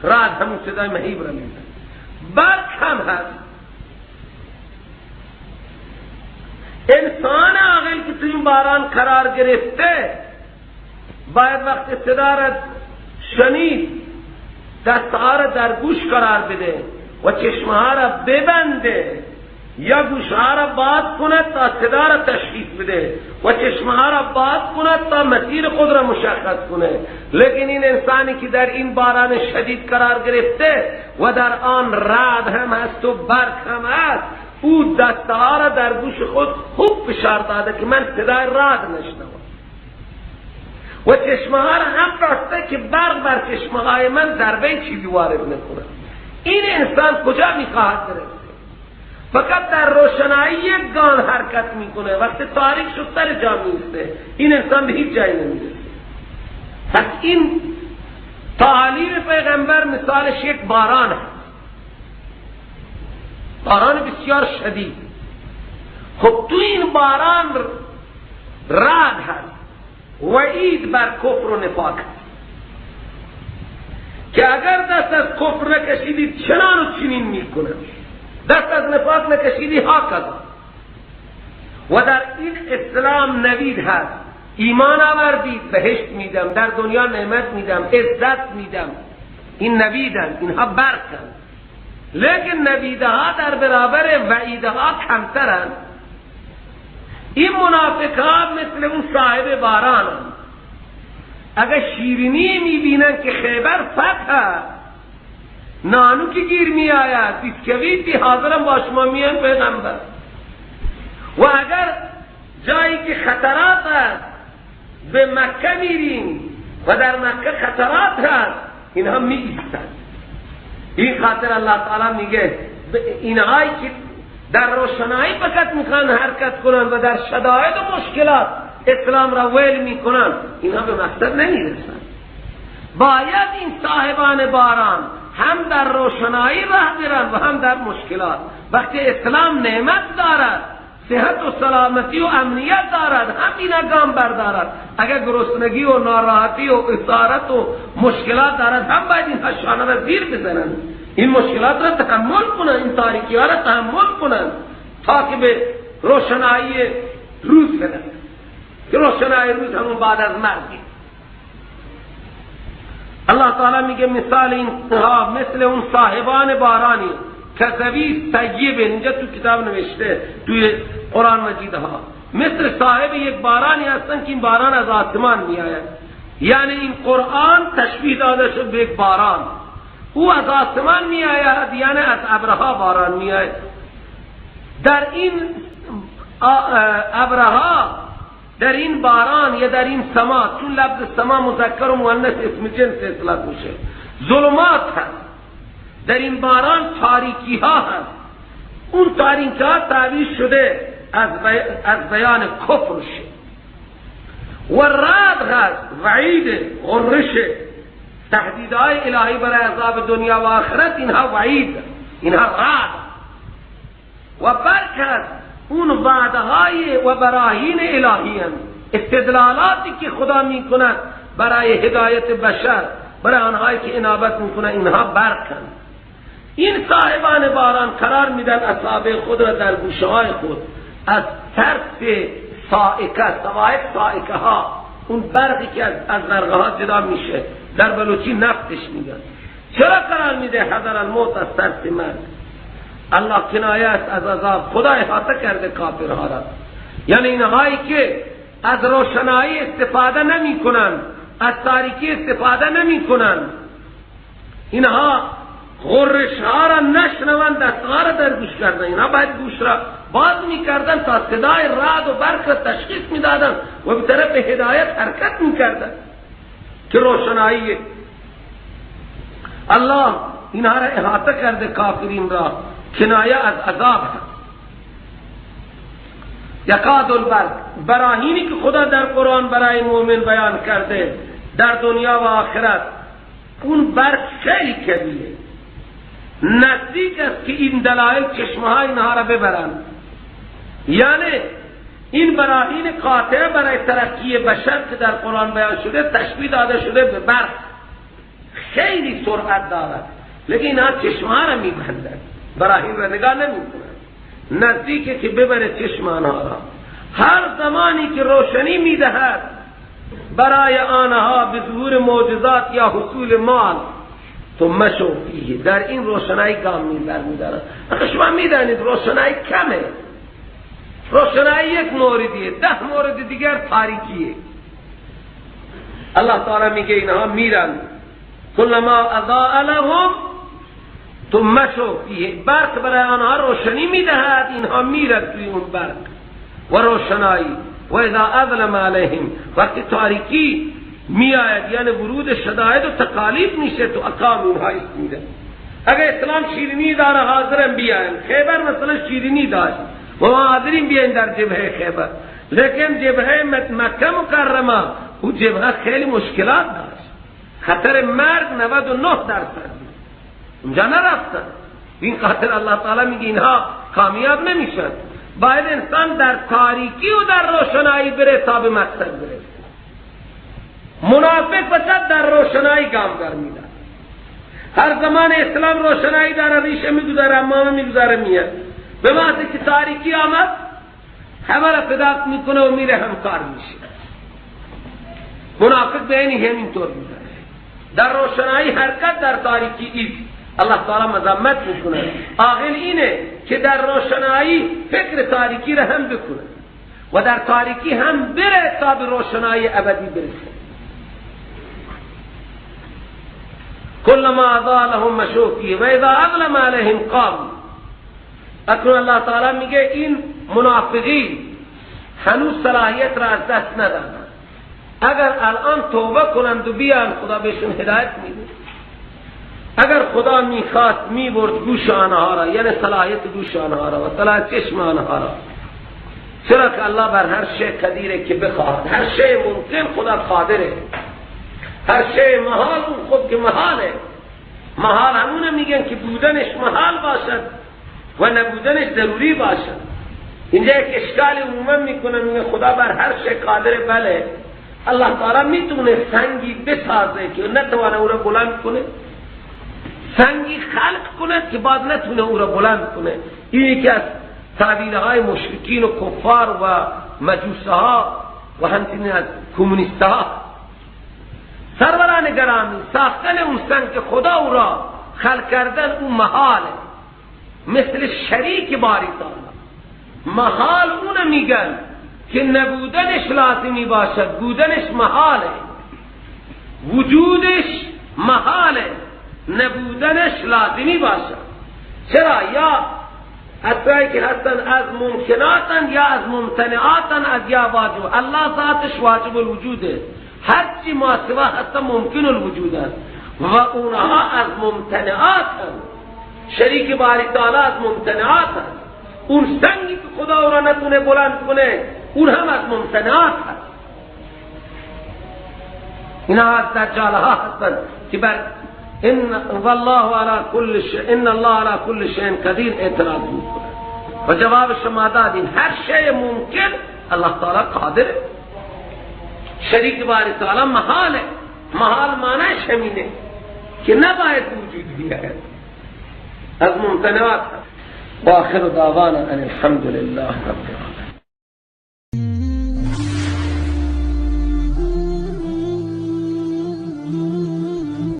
رعد همون صدای مهیب را میزنه، برق هم هست. انسان عاقل که توی این باران قرار گرفته باید وقتی صدا را شنید دستها را در گوش قرار بده و چشمها را ببنده یا گوشها را باز کند تا صدا را تشخیص بده و چشمها را باز کند تا مسیر خود را مشخص کنه. لیکن این انسانی که در این باران شدید قرار گرفته و در آن رعد هم هست و برق هم هست، او دستها را در گوش خود خوب فشار داده که من صدای رعد نشنوم و چشمها را هم بسته که برق بر چشمهای من ضربه چیزی وارد نکنه. این انسان کجا میخواهد برسه؟ فقط در روشنایی یک گام حرکت میکنه، وقتی تاریک شد سر جا میسته. این انسان به هیچ جایی نمیرسه. پس این تعالیم پیغمبر مثالش یک باران است. باران بسیار شدید. خب تو این باران رعد هست، وعید بر کفر و نفاق هست که اگر دست از کفر نکشیدید چنان و چنین میکنن، دست از نفاق نکشیدی ها کذا. و در این اسلام نوید هست، ایمان آوردید بهشت میدم، در دنیا نعمت میدم، عزت میدم. این نویدن، اینها برکن. لیکن نویدها در برابر وعیدها کمترن. این منافقان مثل اون صاحب باران، اگر شیرینی میبینن که خیبر فتح نانو که گیر می آید بیسکویتی حاضرم با شما میان پیغمبر. و اگر جایی که خطرات هست به مکه میریم و در مکه خطرات هست اینها می ایستند. این خاطر الله تعالی میگه اینهایی که در روشنایی فقط میخوان حرکت کنن و در شدائد و مشکلات اسلام را ویل میکنن، اینها به مقصد نمیرسن. باید این صاحبان باران هم در روشنایی راه برن و هم در مشکلات. وقتی اسلام نعمت دارد، صحت و سلامتی و امنیت دارد، هم اینا گام بردارد. اگر گرسنگی و ناراحتی و اسارت و مشکلات دارد، هم باید این شانه را زیر بزنن، این مشکلات را تحمل کنن، این تاریکی ها را تحمل کنن تا که به روشنایی روز برسن. که روشنایی روز همون بعد از مرگی. الله تعالی میگه مثال اینها مثل اون صاحبان بارانی کذبی طیب، اینجا تو کتاب نوشته توی قرآن مجید ها، مثل صاحب یک بارانی هستن که این باران از آسمان می آید. یعنی این قرآن تشبیه داده شد به یک باران، او از آسمان می آید، یعنی از ابرها باران می آید. در این ابرها، در این باران یا در این سما، چون لفظ سما مذکر و مؤنث اسم جنس اطلاق میشه، ظلمات هست. در این باران تاریکی ها هست. اون تاریکی ها تعبیر شده از بیان کفر شد. و رعد هست، وعید، غرش، تهدیدهای الهی برای عذاب دنیا و آخرت. اینها وعید، اینها رعد. و برک هست اون وعدهای و براهین الهی هم، استدلالاتی که خدا می کند برای هدایت بشر، برای آنهایی که انابت می کنند، اینها برکن. این صاحبان باران قرار میدن اصحاب خود را در گوشه های خود از طرف صائقه، صواعق صائقه ها، اون برقی که از غرقه ها جدا میشه، در بلوچی نفتش میگن. چرا قرار میده حذر الموت، از ترس مرگ؟ الله کنایه است از عذاب. خدا احاطه کرده کافرها را. یعنی اینهایی که از روشنایی استفاده نمی کنند، از تاریکی استفاده نمی کنند، اینها غرش ها را نشنوند، دستها را در گوش کردن. اینها باید گوش را باز می کردن تا صدای رعد و برق را تشخیص می دادن و به طرف هدایت حرکت می کردن که روشنایی. الله اینها را احاطه کرده کافرین را، کنایه از عذاب هست. یکاد البرق، براهینی که خدا در قرآن برای مومن بیان کرده در دنیا و آخرت، اون برق خیلی کبیره، نزدیک است که این دلائل چشمه های اینها را ببرند. یعنی این براهین قاطع برای ترقی بشر که در قرآن بیان شده تشبیه داده شده به برق، خیلی سرعت دارد، لیکن اینها چشمه ها را میبندند، براهین را نگاه نمی کنند، نزدیکه که ببره چشم آنها را. هر زمانی که روشنی میدهد برای آنها به ظهور معجزات یا حصول مال، تو مشوفیه، در این روشنایی گام می‌دارد. شما میدانید روشنایی کمه، روشنایی یک موردیه، 10 مورد دیگر تاریکیه. الله تعالی میگه اینها میرن، کلما اضاء لهم ثم شوفیه، برق برای آنها روشنی میدهد، اینها میرن توی اون برق و روشنایی. و اذا اظلم علیهم، وقتی تاریکی می آید، یعنی ورود شدائد و تکالیف میشه، تو اقام اونها میده. اگر اسلام شیرینی داره حاضرم بیاین، خیبر مثلا شیرینی داشت و ما حاضرین بیاین در جبهه خیبر، لیکن جبهه مکه مکرمه او جبهه خیلی مشکلات داشت، خطر مرگ 99%، اونجا نرفتن. این خاطر الله تعالی میگه اینها کامیاب نمیشن. باید انسان در تاریکی و در روشنایی بره تا به مقصد برسه. منافق فقط در روشنایی گام برمی‌داره. هر زمان اسلام روشنایی داره، ریشه میگذاره، امامه میگذاره میاد. به واسطه که تاریکی آمد همه را فداک میکنه و میره همکار میشه. منافق به همینطور می‌داره. در روشنایی حرکت، در تاریکی ایست. الله تعالی مذمت میکنه. عاقل اینه که در روشنایی فکر تاریکی را هم بکنه و در تاریکی هم بره تا به روشنایی ابدی برسه. كلما اضاء لهم مشوا فيه و اذا اظلم عليهم قاموا. اکنون الله تعالی میگه این منافقین هنوز صلاحیت را از دست ندادن. اگر الان توبه کنند و بیان خدا بهشون هدایت میده. اگر خدا میخواست میبرد گوش آنها را، یعنی صلاحیت گوش آنها را و صلاحیت چشم آنها را. چرا که الله بر هر شی قدیره که بخواهد. هر شی ممکن خدا قادره. هر شی محال اون خود که محاله. محال همونه میگن که بودنش محال باشد و نبودنش ضروری باشد. اینجا یک اشکال عموما میکنن میگن خدا بر هر شی قادره. بله الله تعالی میتونه سنگی بسازه که نتوانه او را بلند کنه، سنگی خلق کنه که بعد نتونه او را بلند کنه. این یکی از تعبیرهای مشرکین و کفار و مجوسه ها و همچنین از کمونیست ها. سروران گرامی، ساختن اون سنگ که خدا او را خلق کردن اون محاله، مثل شریک باری تعالی. محال اون میگن که نبودنش لازمی باشد، بودنش محاله، وجودش محاله، نبودنش لازمی باشد. چرا؟ یا اصلاحی که هستن از ممکناتن یا از ممتنعاتن از یا واجب. الله ذاتش واجب الوجوده، هرچی ما سوا هستا ممکن الوجود است و اونها از ممتنعاتن. شریک باری تعالی از ممتنعاتن. اون سنگی که خدا او را نتونه بلند کنه اون هم از ممتنعات هست. اینا از دجالها هستن که بر ان الله علی کل شیء قدیر اعتراض میکنه و جواب شما دادین هر شیء ممکن الله تعالی قادره. شریک باری تعالی محاله. محال معنیش همینه که نباید وجود بیاید، از ممتنعات هست. و آخر دعوانا ان الحمد لله رب العالمین.